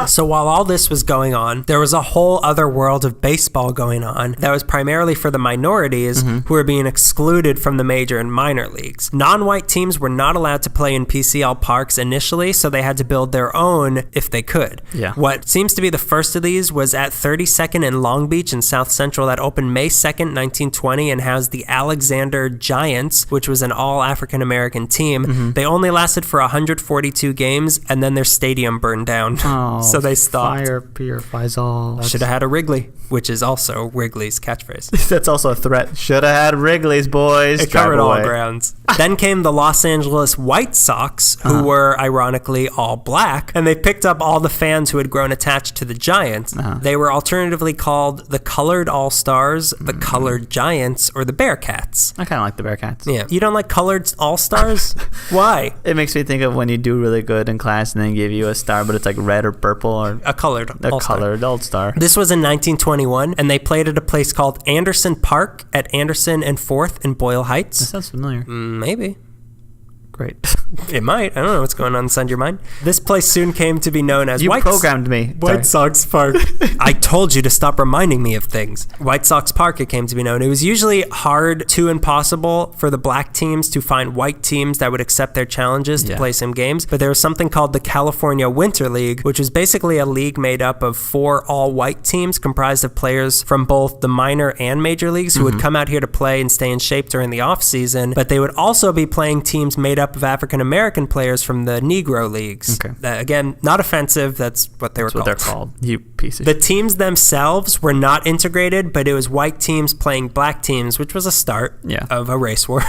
So while all this was going on, there was a whole other world of baseball going on that was primarily for the minorities who were being excluded from the major and minor leagues. Non-white teams were not allowed to play in PCL parks initially, so they had to build their own if they could. Yeah. What seems to be the first of these was at 32nd and Long Beach in South Central that opened May 2nd, 1920 and housed the Alexander Giants, which was an all-African-American team. They only lasted for 142 games, and then their stadium burned down. So they stopped. Fire purifies all. Should have had a Wrigley, which is also Wrigley's catchphrase. That's also a threat. Should have had Wrigley's, boys. It covered all grounds. Then came the Los Angeles White Sox, who were ironically all black, and they picked up all the fans who had grown attached to the Giants. They were alternatively called the Colored All-Stars, the Colored Giants, or the Bearcats. I kind of like the Bearcats. Yeah. You don't like Colored All-Stars? Why? It makes me think of when you do really good in class and then give you a star, but it's like red or purple or a colored all-star. Colored all-star. This was in 1921, and they played at a place called Anderson Park at Anderson and 4th in Boyle Heights. That sounds familiar. Maybe. Great. It might. I don't know what's going on inside your mind. This place soon came to be known as programmed me. White Sox Park. I told you to stop reminding me of things. White Sox Park, it came to be known. It was usually hard to impossible for the black teams to find white teams that would accept their challenges to play some games. But there was something called the California Winter League, which was basically a league made up of 4 all-white teams comprised of players from both the minor and major leagues who would come out here to play and stay in shape during the off-season. But they would also be playing teams made up up of African American players from the Negro Leagues. Okay. Again, not offensive. That's what they were called. That's what they're called. You piece of The teams themselves were not integrated, but it was white teams playing black teams, which was a start of a race war.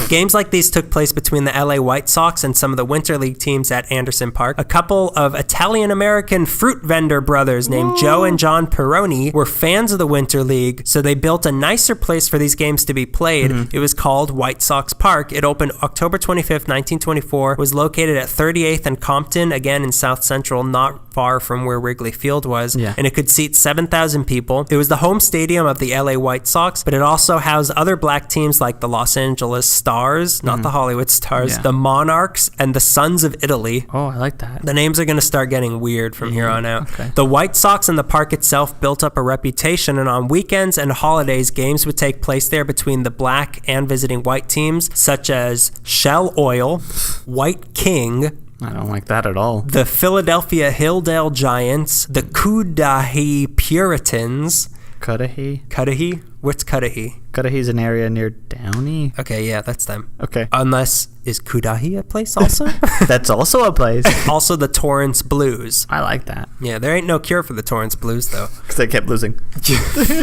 Games like these took place between the LA White Sox and some of the Winter League teams at Anderson Park. A couple of Italian-American fruit vendor brothers named Joe and John Peroni were fans of the Winter League, so they built a nicer place for these games to be played. It was called White Sox Park. It opened October 25th, 1924, was located at 38th and Compton, again in South Central, not far from where Wrigley Field was, and it could seat 7,000 people. It was the home stadium of the LA White Sox, but it also housed other black teams like the Los Angeles Stars, not the Hollywood Stars, the Monarchs, and the Sons of Italy. Oh, I like that. The names are going to start getting weird from here on out. Okay. The White Sox and the park itself built up a reputation, and on weekends and holidays, games would take place there between the black and visiting white teams, such as Shell Oil, White King, I don't like that at all. the Philadelphia Hilldale Giants, the Cudahy Puritans. Cudahy? What's Cudahy? Cudahy's an area near Downey. Okay, yeah, that's them. Okay. Unless, is Cudahy a place also? That's also a place. Also the Torrance Blues. I like that. Yeah, there ain't no cure for the Torrance Blues, though. Because they kept losing.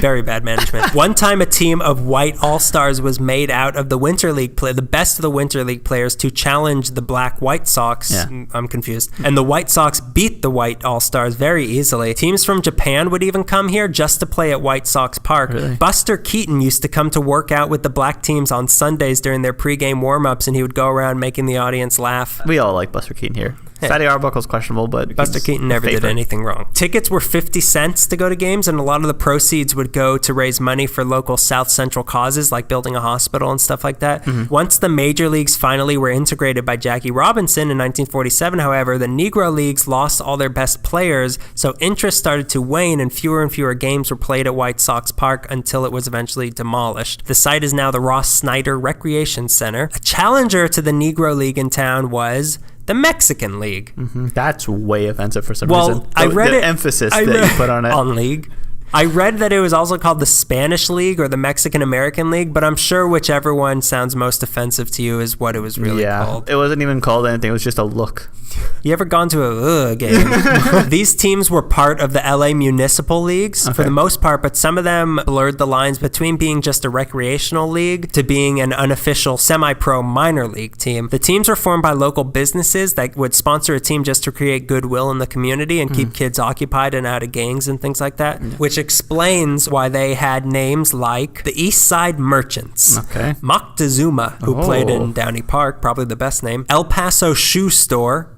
Very bad management. One time a team of white all-stars was made out of the Winter League the best of the Winter League players to challenge the black White Sox. Yeah. I'm confused. And the White Sox beat the white all-stars very easily. Teams from Japan would even come here just to play at White Sox Park. Really? Buster Keaton used to come to work out with the black teams on Sundays during their pregame warm-ups, and he would go around making the audience laugh. We all like Buster Keaton here. Hey. Fatty Arbuckle's questionable, but Buster Keaton never did anything wrong. Tickets were 50 cents to go to games, and a lot of the proceeds would go to raise money for local South Central causes like building a hospital and stuff like that. Once the major leagues finally were integrated by Jackie Robinson in 1947, however, the Negro Leagues lost all their best players, so interest started to wane and fewer games were played at White Sox Park until it was eventually demolished. The site is now the Ross Snyder Recreation Center. A challenger to the Negro League in town was the Mexican League. That's way offensive for some reason. I read the emphasis that you put on it. On league. I read that it was also called the Spanish League or the Mexican American League, but I'm sure whichever one sounds most offensive to you is what it was really called. It wasn't even called anything. It was just a look. You ever gone to a game? These teams were part of the LA Municipal Leagues for the most part, but some of them blurred the lines between being just a recreational league to being an unofficial semi-pro minor league team. The teams were formed by local businesses that would sponsor a team just to create goodwill in the community and keep kids occupied and out of gangs and things like that, which explains why they had names like the East Side Merchants, Moctezuma, who played in Downey Park, probably the best name, El Paso Shoe Store.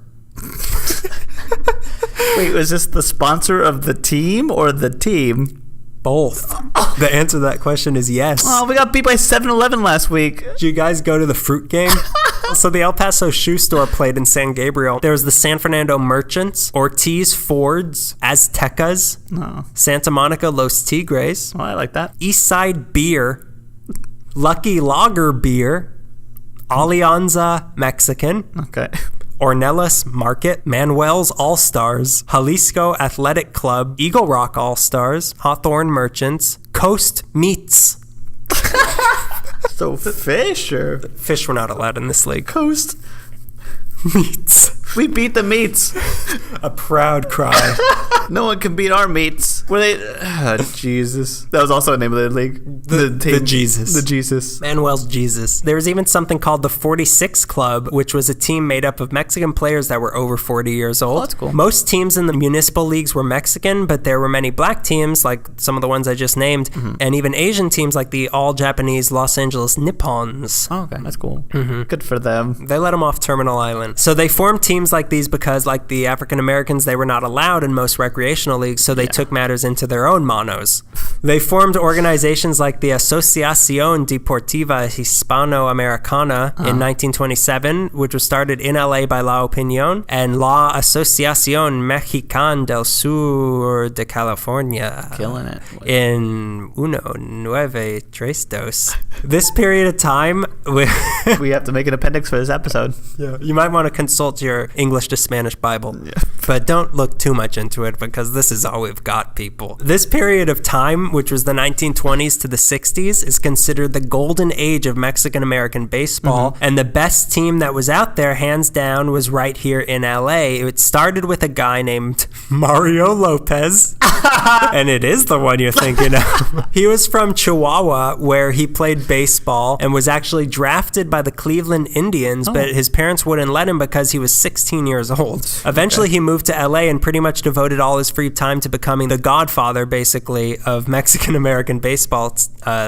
Wait, was this the sponsor of the team or the team? Both. The answer to that question is yes. Oh, we got beat by 7-Eleven last week. Did you guys go to the fruit game? So the El Paso Shoe Store played in San Gabriel. There was the San Fernando Merchants, Ortiz Fords, Aztecas, Santa Monica Los Tigres. Oh, I like that. East Side Beer, Lucky Lager Beer, Alianza Mexican. Okay. Ornelas Market, Manuel's All-Stars, Jalisco Athletic Club, Eagle Rock All-Stars, Hawthorne Merchants, Coast Meats. So fish or? Fish were not allowed in this league. Coast Meats. We beat the meats. A proud cry. No one can beat our meats. Were they? Jesus. That was also the name of the league. The Jesus. The Jesus. Manuel's Jesus. There was even something called the 46 Club, which was a team made up of Mexican players that were over 40 years old. Oh, that's cool. Most teams in the municipal leagues were Mexican, but there were many black teams, like some of the ones I just named, and even Asian teams like the all-Japanese Los Angeles Nippons. Oh, okay. That's cool. Good for them. They let them off Terminal Island. So they formed teams like these because, like the African Americans, they were not allowed in most recreational leagues, so they took matters into their own manos. They formed organizations like the Asociación Deportiva Hispanoamericana in 1927, which was started in LA by La Opinión, and La Asociación Mexicana del Sur de California. Killing it. In 1932. This period of time... We have to make an appendix for this episode. Yeah, you might want to consult your English to Spanish Bible. Yeah. But don't look too much into it because this is all we've got, people. This period of time, which was the 1920s to the 60s, is considered the golden age of Mexican-American baseball. And the best team that was out there, hands down, was right here in LA. It started with a guy named Mario Lopez. And it is the one you're thinking of. He was from Chihuahua, where he played baseball and was actually drafted by the Cleveland Indians, but his parents wouldn't let him because he was 16 years old. Eventually, he moved to LA and pretty much devoted all his free time to becoming the godfather, basically, of Mexican-American baseball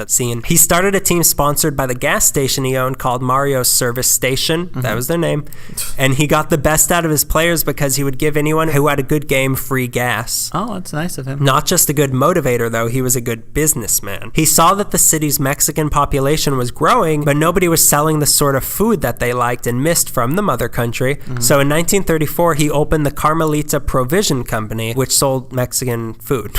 scene. He started a team sponsored by the gas station he owned called Mario's Service Station. That was their name. And he got the best out of his players because he would give anyone who had a good game free gas. Oh, that's nice of him. Not just a good motivator, though, he was a good businessman. He saw that the city's Mexican population was growing, but nobody was selling the sort of food that they liked and missed from the mother country. So in 1934, he opened the Carmelita Provision Company, which sold Mexican food,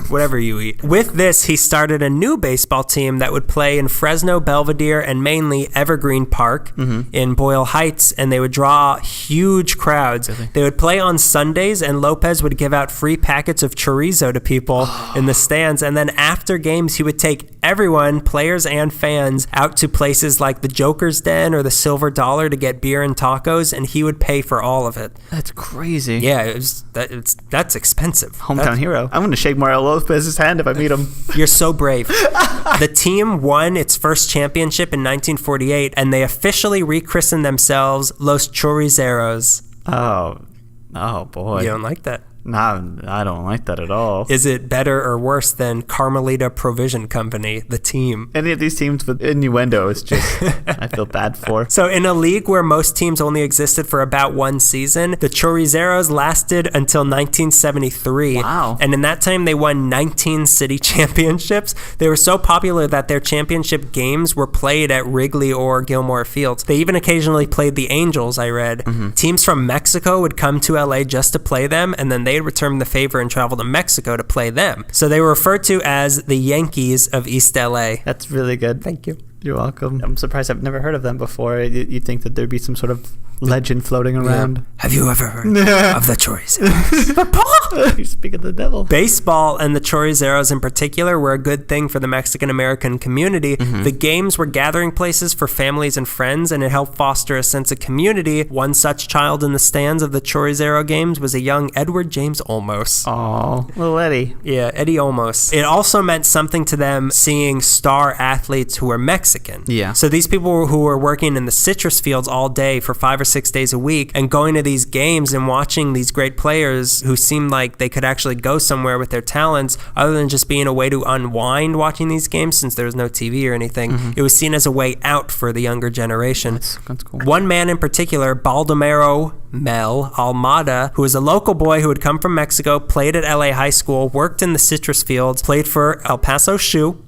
whatever you eat. With this, he started a new baseball team that would play in Fresno, Belvedere, and mainly Evergreen Park in Boyle Heights, and they would draw huge crowds. Really? They would play on Sundays, and Lopez would give out free packets of chorizo to people in the stands, and then after games, he would take everyone, players and fans, out to places like the Joker's Den or the Silver Dollar to get beer and tacos, and he would pay for all of it. That's crazy. Yeah, that's expensive. Hometown hero. I'm going to shake Mario Lopez's hand if I meet him. You're so brave. The team won its first championship in 1948, and they officially rechristened themselves Los Chorizeros. Oh boy. You don't like that? No, I don't like that at all. Is it better or worse than Carmelita Provision Company, the team? Any of these teams with innuendo is just, I feel bad for. So in a league where most teams only existed for about one season, the Chorizeros lasted until 1973. Wow. And in that time, they won 19 city championships. They were so popular that their championship games were played at Wrigley or Gilmore Fields. They even occasionally played the Angels, I read. Teams from Mexico would come to LA just to play them, and then they'd return the favor and travel to Mexico to play them. So they were referred to as the Yankees of East LA. That's really good. Thank you. You're welcome. I'm surprised I've never heard of them before. You'd think that there'd be some sort of legend floating around. Yeah. Have you ever heard of the Chorizeros? Papa! You speak of the devil. Baseball and the Chorizeros in particular were a good thing for the Mexican-American community. The games were gathering places for families and friends, and it helped foster a sense of community. One such child in the stands of the Chorizero games was a young Edward James Olmos. Oh, little Eddie. Yeah, Eddie Olmos. It also meant something to them seeing star athletes who were Mexican. Yeah. So these people who were working in the citrus fields all day for 5 or 6 days a week and going to these games and watching these great players who seemed like they could actually go somewhere with their talents other than just being a way to unwind watching these games since there was no TV or anything. It was seen as a way out for the younger generation. That's cool. One man in particular, Baldomero Mel Almada, who was a local boy who had come from Mexico, played at LA High School, worked in the citrus fields, played for El Paso Shoe.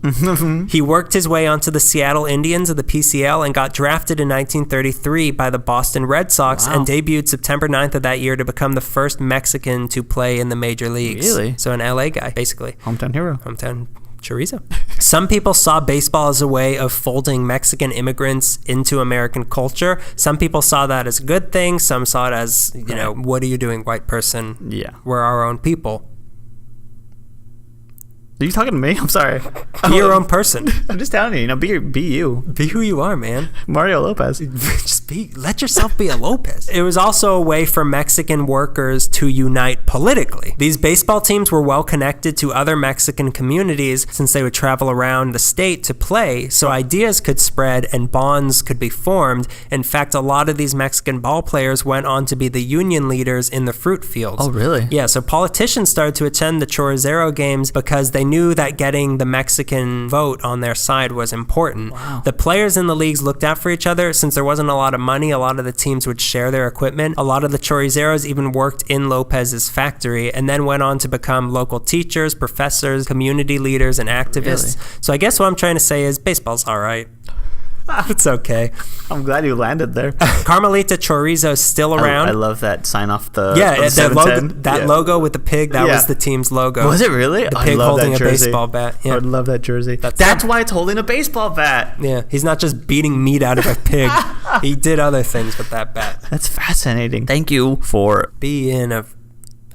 He worked his way onto the Seattle Indians of the PCL and got drafted in 1933 by the Boston Red Sox and debuted September 9th of that year to become the first Mexican to play in the major leagues. Really? So an LA guy, basically. Hometown hero. Hometown chorizo. Some people saw baseball as a way of folding Mexican immigrants into American culture. Some people saw that as a good thing. Some saw it as, you know, what are you doing, white person? Yeah. We're our own people. Are you talking to me? I'm sorry. Be your own person. I'm just telling you, be you. Be who you are, man. Mario Lopez. Just let yourself be a Lopez. It was also a way for Mexican workers to unite politically. These baseball teams were well connected to other Mexican communities since they would travel around the state to play, so ideas could spread and bonds could be formed. In fact, a lot of these Mexican ball players went on to be the union leaders in the fruit fields. Oh, really? Yeah, so politicians started to attend the Chorizero games because they knew that getting the Mexican vote on their side was important. Wow. The players in the leagues looked out for each other. Since there wasn't a lot of money, a lot of the teams would share their equipment. A lot of the Chorizeros even worked in Lopez's factory and then went on to become local teachers, professors, community leaders, and activists. Really? So I guess what I'm trying to say is baseball's all right. It's okay. I'm glad you landed there. Carmelita Chorizo's still around. I love that sign off the that logo with the pig. That was the team's logo. Was it really? The pig holding a baseball bat. Yeah. I would love that jersey. That's why it's holding a baseball bat. Yeah, he's not just beating meat out of a pig. He did other things with that bat. That's fascinating. Thank you for being a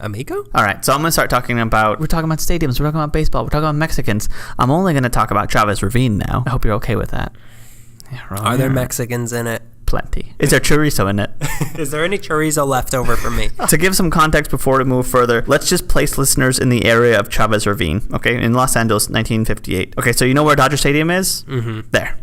amigo. All right, so I'm going to start talking about, we're talking about stadiums, we're talking about baseball, we're talking about Mexicans. I'm only going to talk about Chavez Ravine now. I hope you're okay with that. Yeah, are there Mexicans in it? Plenty. Is there chorizo in it? Is there any chorizo left over for me? To give some context before we move further, let's just place listeners in the area of Chavez Ravine, okay, in Los Angeles, 1958. Okay, so you know where Dodger Stadium is? Mm-hmm. There.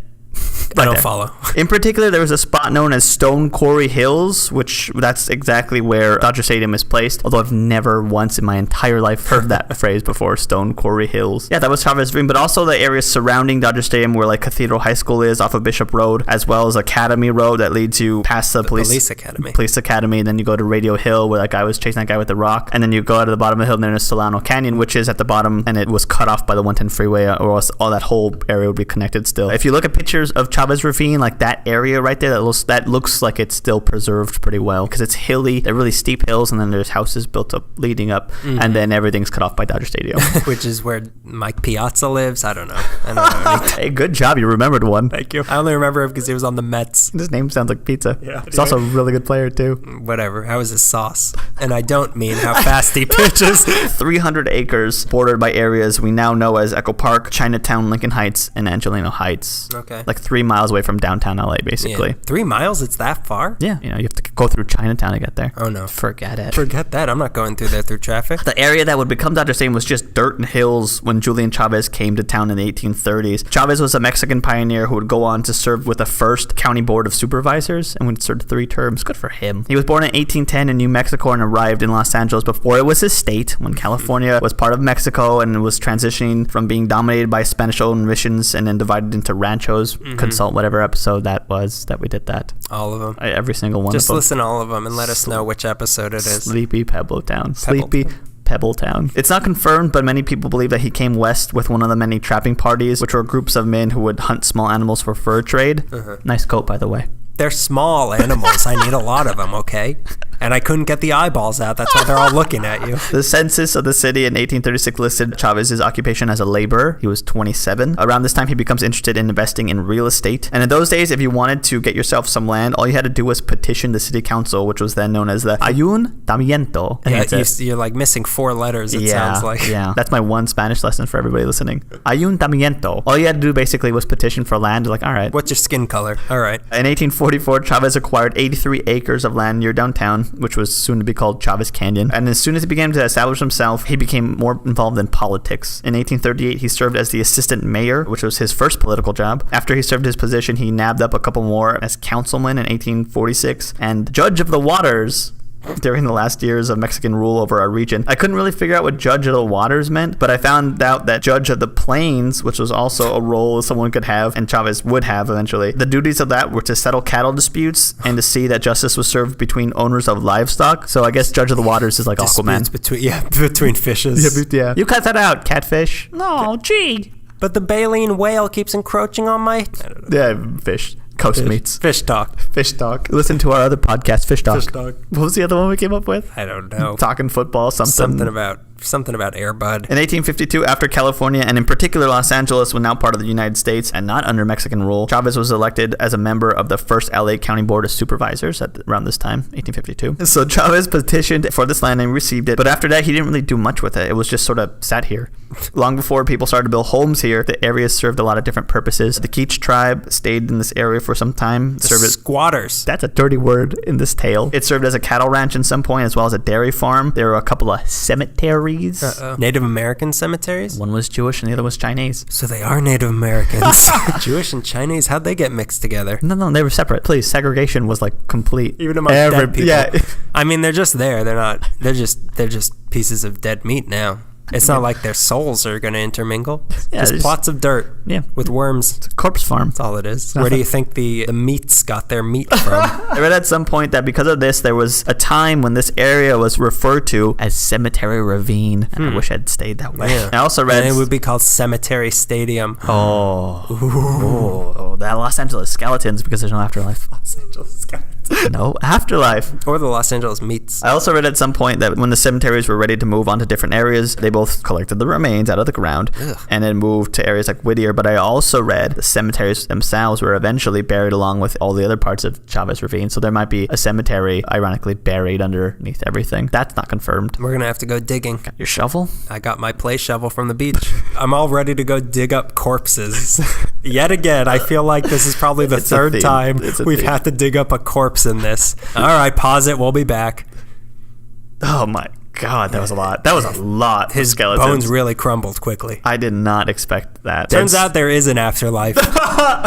I don't follow. In particular, there was a spot known as Stone Quarry Hills, which that's exactly where Dodger Stadium is placed, although I've never once in my entire life heard that phrase before, Stone Quarry Hills. Yeah, that was Chavez Ravine, but also the areas surrounding Dodger Stadium where like Cathedral High School is off of Bishop Road, as well as Academy Road that leads you past the police academy, and then you go to Radio Hill where that guy was chasing that guy with the rock, and then you go out to the bottom of the hill and there's Solano Canyon, which is at the bottom, and it was cut off by the 110 freeway, or else all that whole area would be connected still. If you look at pictures of Chavez Ravine, like that area right there, that looks like it's still preserved pretty well because it's hilly. They're really steep hills, and then there's houses built up leading up, and then everything's cut off by Dodger Stadium, which is where Mike Piazza lives. I don't know. Hey, good job, you remembered one. Thank you. I only remember him because he was on the Mets. His name sounds like pizza. Yeah, he's also a really good player too. Whatever. How is his sauce? And I don't mean how fast he pitches. 300 acres bordered by areas we now know as Echo Park, Chinatown, Lincoln Heights, and Angelino Heights. Okay. Like 3 miles away from downtown LA, basically. Yeah. 3 miles? It's that far? Yeah. You know, you have to go through Chinatown to get there. Oh, no. Forget it. Forget that. I'm not going through there through traffic. The area that would become Dodger Stadium was just dirt and hills when Julian Chavez came to town in the 1830s. Chavez was a Mexican pioneer who would go on to serve with the first county board of supervisors and would serve 3 terms. Good for him. He was born in 1810 in New Mexico and arrived in Los Angeles before it was his state, when California was part of Mexico and was transitioning from being dominated by Spanish-owned missions and then divided into ranchos. Consult whatever episode that was that we did that. All of them. Every single one Just of them. listen to all of them and let us know which episode it is. Sleepy Pebble Town. Sleepy Pebble Town. It's not confirmed, but many people believe that he came west with one of the many trapping parties, which were groups of men who would hunt small animals for fur trade. Nice coat, by the way. They're small animals. I need a lot of them, okay? And I couldn't get the eyeballs out. That's why they're all looking at you. The census of the city in 1836 listed Chavez's occupation as a laborer. He was 27. Around this time, he becomes interested in investing in real estate. And in those days, if you wanted to get yourself some land, all you had to do was petition the city council, which was then known as the Ayuntamiento. Yeah, you're like missing 4 letters, it sounds like. Yeah, that's my one Spanish lesson for everybody listening. Ayuntamiento. All you had to do basically was petition for land. Like, all right. What's your skin color? All right. In 1844, Chavez acquired 83 acres of land near downtown, which was soon to be called Chavez Canyon. And as soon as he began to establish himself, he became more involved in politics. In 1838, he served as the assistant mayor, which was his first political job. After he served his position, he nabbed up a couple more as councilman in 1846 and judge of the waters during the last years of Mexican rule over our region. I couldn't really figure out what judge of the waters meant, but I found out that judge of the plains, which was also a role someone could have, and Chavez would have eventually. The duties of that were to settle cattle disputes and to see that justice was served between owners of livestock. So I guess judge of the waters is like Aquaman. Between fishes. Yeah. You cut that out, catfish. No, gee. But the baleen whale keeps encroaching on my... Yeah, fish. Coast meats. Fish talk. Fish talk. Listen to our other podcast, Fish Talk. Fish talk. What was the other one we came up with? I don't know. Talking football, something about Air Bud. In 1852, after California, and in particular Los Angeles, was now part of the United States and not under Mexican rule, Chavez was elected as a member of the first LA County Board of Supervisors around this time, 1852. So Chavez petitioned for this land and received it, but after that, he didn't really do much with it. It was just sort of sat here. Long before people started to build homes here, the area served a lot of different purposes. The Keach tribe stayed in this area for some time. Squatters. That's a dirty word in this tale. It served as a cattle ranch at some point, as well as a dairy farm. There were a couple of cemeteries. Native American cemeteries? One was Jewish and the other was Chinese. So they are Native Americans. Jewish and Chinese, how'd they get mixed together? No, they were separate. Please, segregation was like complete. Even among dead people. Yeah. I mean, they're just there. They're just pieces of dead meat now. It's not like their souls are going to intermingle. Yeah, just plots of dirt with worms. It's a corpse farm. That's all it is. Where do you think the meats got their meat from? I read at some point that because of this, there was a time when this area was referred to as Cemetery Ravine. And I wish I'd stayed that way. Yeah. I also read... And it would be called Cemetery Stadium. Oh, that Los Angeles Skeletons, because there's no afterlife. Los Angeles Skeletons. No afterlife. Or the Los Angeles meats. I also read at some point that when the cemeteries were ready to move on to different areas, they both collected the remains out of the ground and then moved to areas like Whittier. But I also read the cemeteries themselves were eventually buried along with all the other parts of Chavez Ravine. So there might be a cemetery ironically buried underneath everything. That's not confirmed. We're going to have to go digging. Got your shovel? I got my play shovel from the beach. I'm all ready to go dig up corpses. Yet again, I feel like this is probably the third time we've had to dig up a corpse in this. All right, pause it. We'll be back. Oh my God, that was a lot. That was a lot. His skeletons. Bones really crumbled quickly. I did not expect that. Turns out there is an afterlife.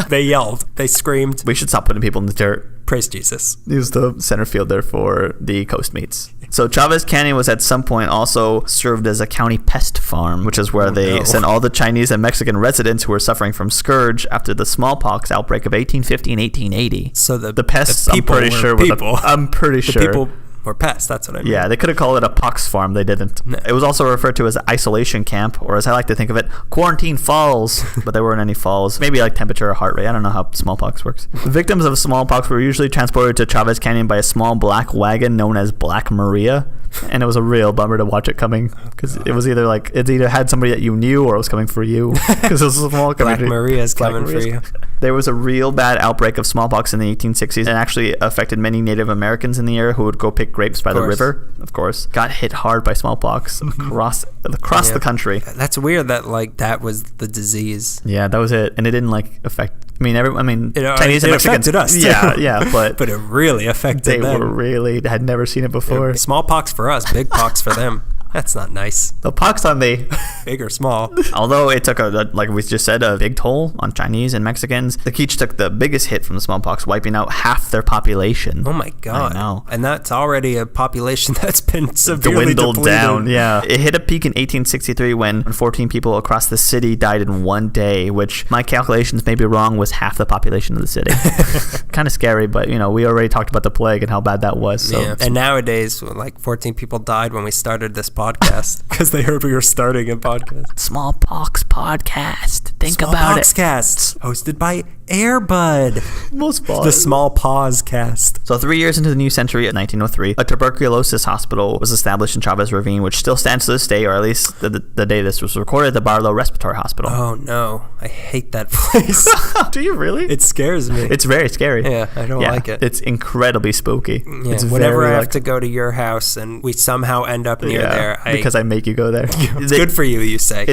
They yelled. They screamed. We should stop putting people in the dirt. Praise Jesus. Use the center fielder for the coast meets. So Chavez Canyon was at some point also served as a county pest farm, which is where they sent all the Chinese and Mexican residents who were suffering from scourge after the smallpox outbreak of 1850 and 1880. So the pests, I'm pretty sure. The people were pests, that's what I mean. Yeah, they could have called it a pox farm. They didn't. No. It was also referred to as isolation camp, or as I like to think of it, quarantine falls. But there weren't any falls. Maybe like temperature or heart rate. I don't know how smallpox works. Victims of smallpox were usually transported to Chavez Canyon by a small black wagon known as Black Maria. And it was a real bummer to watch it coming, because it was either like it either had somebody that you knew or it was coming for you, because it was a small community. Black Maria's coming for you. There was a real bad outbreak of smallpox in the 1860s and actually affected many Native Americans in the area who would go pick grapes by the river. Of course, got hit hard by smallpox across the country. That's weird that like that was the disease. Yeah, that was it, and it didn't like affect. Chinese and Mexicans affected us. Yeah, but it really affected them. They had never seen it before. Yeah, smallpox for us, big pox for them. That's not nice. The pox on me. Big or small. Although it took, like we just said, a big toll on Chinese and Mexicans, the Keech took the biggest hit from the smallpox, wiping out half their population. Oh my God. I know. And that's already a population that's been severely dwindled depleted. Down. Yeah. It hit a peak in 1863 when 14 people across the city died in one day, which my calculations may be wrong, was half the population of the city. Kind of scary, but we already talked about the plague and how bad that was. So. Yeah. And nowadays, like 14 people died when we started this podcast because they heard we were starting a podcast. Smallpox podcast. Think about it. Smallpox hosted by Airbud. The Small Paws Cast. So 3 years into the new century, in 1903, a tuberculosis hospital was established in Chavez Ravine, which still stands to this day, or at least the day this was recorded, the Barlow Respiratory Hospital. Oh no, I hate that place. Do you really? It scares me. It's very scary. Yeah, I don't like it. It's incredibly spooky. Yeah, whenever I have to go to your house and we somehow end up near there, because I make you go there. It's good for you, you say.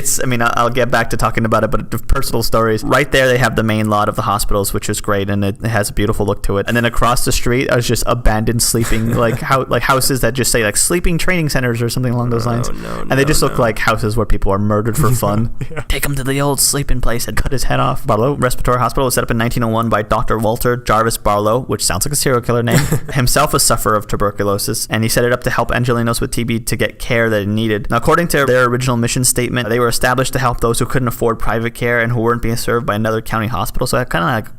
I'll get back to talking about it, but personal stories. Right there, they have the main lot of the hospitals, which is great, and it has a beautiful look to it. And then across the street is just abandoned sleeping, like houses that just say like sleeping training centers or something along those lines. They just look like houses where people are murdered for fun. Yeah. Take him to the old sleeping place and cut his head off. Barlow Respiratory Hospital was set up in 1901 by Dr. Walter Jarvis Barlow, which sounds like a serial killer name. Himself a sufferer of tuberculosis, and he set it up to help Angelenos with TB to get care that he needed. Now, according to their original mission statement, they were established to help those who couldn't afford private care and who weren't being served by another county hospital. So kind of like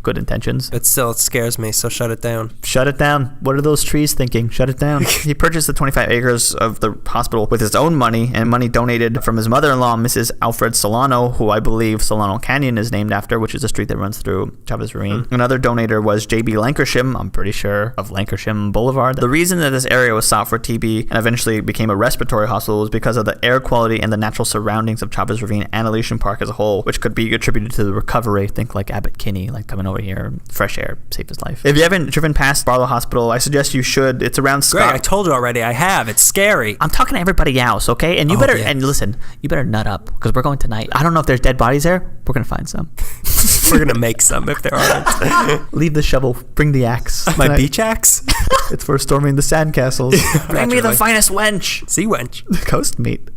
good intentions. But still, it scares me, so shut it down. Shut it down. What are those trees thinking? Shut it down. He purchased the 25 acres of the hospital with his own money and money donated from his mother-in-law, Mrs. Alfred Solano, who I believe Solano Canyon is named after, which is a street that runs through Chavez Ravine. Another donator was J.B. Lankershim, I'm pretty sure, of Lankershim Boulevard. The reason that this area was sought for TB and eventually became a respiratory hospital was because of the air quality and the natural surroundings of Chavez Ravine and Elysian Park as a whole, which could be attributed to the recovery. Think like Abbott Kinney, like coming over here, fresh air, saved his life. If you haven't driven past Barlow Hospital, I suggest you should. It's around Scott. Greg, I told you already, I have. It's scary. I'm talking to everybody else, okay? And you better, and listen, you better nut up, because we're going tonight. I don't know if there's dead bodies there. We're going to find some. We're going to make some if there aren't. Leave the shovel. Bring the axe. My tonight. Beach axe? It's for storming the sandcastles. Bring me the finest wench. Sea wench. Coast meat.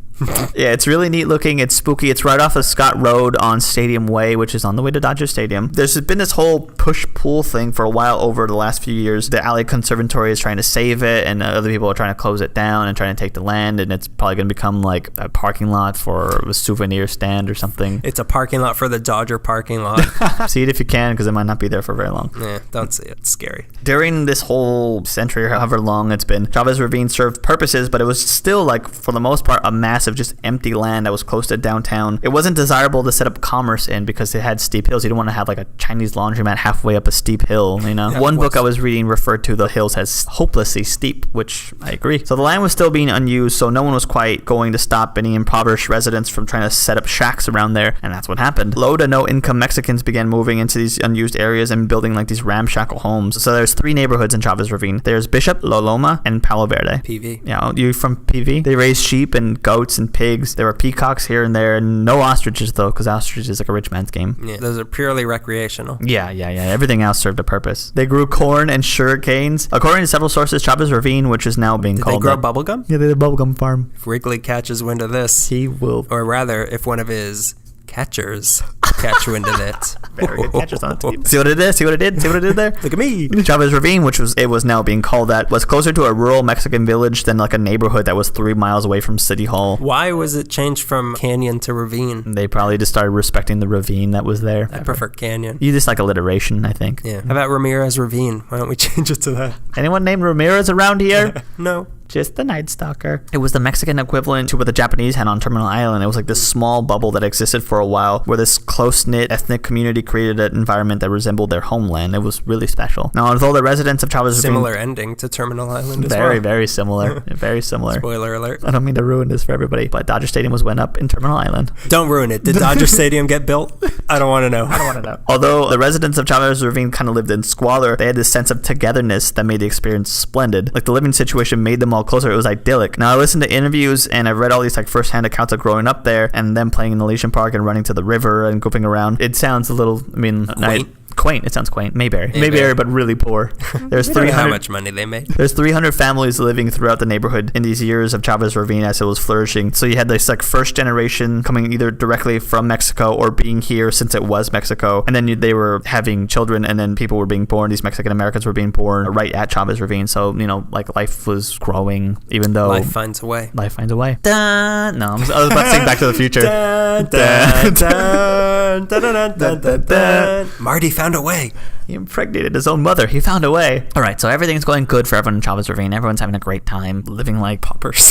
Yeah, it's really neat looking. It's spooky. It's right off of Scott Road on Stadium Way, which is on the way to Dodger Stadium. There's been this whole push-pull thing for a while over the last few years. The Alley Conservatory is trying to save it, and other people are trying to close it down and trying to take the land, and it's probably going to become like a parking lot for a souvenir stand or something. It's a parking lot for the Dodger parking lot. See it if you can, because it might not be there for very long. Yeah, don't see it. It's scary. During this whole century, or however long it's been, Chavez Ravine served purposes, but it was still, like, for the most part, a mass massive, just empty land that was close to downtown. It wasn't desirable to set up commerce in because it had steep hills. You don't want to have like a Chinese laundromat halfway up a steep hill, you know? One book I was reading referred to the hills as hopelessly steep, which I agree. So the land was still being unused, so no one was quite going to stop any impoverished residents from trying to set up shacks around there, and that's what happened. Low to no income Mexicans began moving into these unused areas and building like these ramshackle homes. So there's 3 neighborhoods in Chavez Ravine. There's Bishop, La Loma, and Palo Verde. PV. Yeah, you from PV? They raised sheep and goats and pigs. There were peacocks here and there, and no ostriches though, because ostrich is like a rich man's game. Yeah, those are purely recreational. Yeah. Everything else served a purpose. They grew corn and sugar canes. According to several sources, Chavez Ravine, which is now being called... Did they grow bubblegum? Yeah, they did a bubblegum farm. If Wrigley catches wind of this... He will... Or rather, if one of his catchers catch wind of it. Very good catchers on the team. See what it is? See what it did? See what it did there? Look at me. Chavez Ravine, which was now being called that, was closer to a rural Mexican village than like a neighborhood that was 3 miles away from City Hall. Why was it changed from canyon to ravine? They probably just started respecting the ravine that was there. I prefer canyon. You just like alliteration, I think. Yeah. How about Ramirez Ravine? Why don't we change it to that? Anyone named Ramirez around here? No. Just the Night Stalker. It was the Mexican equivalent to what the Japanese had on Terminal Island. It was like this small bubble that existed for a while where this close-knit ethnic community created an environment that resembled their homeland. It was really special. Now, although the residents of Chavez Ravine... Similar ending to Terminal Island as well. Very, very similar. Very similar. Spoiler alert. I don't mean to ruin this for everybody, but Dodger Stadium was went up in Terminal Island. Don't ruin it. Did Dodger Stadium get built? I don't want to know. Although the residents of Chavez Ravine kind of lived in squalor, they had this sense of togetherness that made the experience splendid. Like the living situation made them all closer. It was idyllic. Now I listened to interviews and I've read all these like first-hand accounts of growing up there and them playing in the Elysian Park and running to the river and goofing around. It sounds a little, quaint. It sounds quaint. Mayberry, but really poor. There's 300. How much money they made? There's 300 families living throughout the neighborhood in these years of Chavez Ravine as it was flourishing. So you had this like first generation coming either directly from Mexico or being here since it was Mexico, and then they were having children, and then people were being born. These Mexican Americans were being born right at Chavez Ravine. So like life was growing, even though life finds a way. Life finds a way. Dun! No, I was about to sing Back to the Future. Dun, dun, dun, dun, dun, dun, dun, dun. Marty found a way. He impregnated his own mother. He found a way. All right, so everything's going good for everyone in Chavez Ravine. Everyone's having a great time, living like paupers.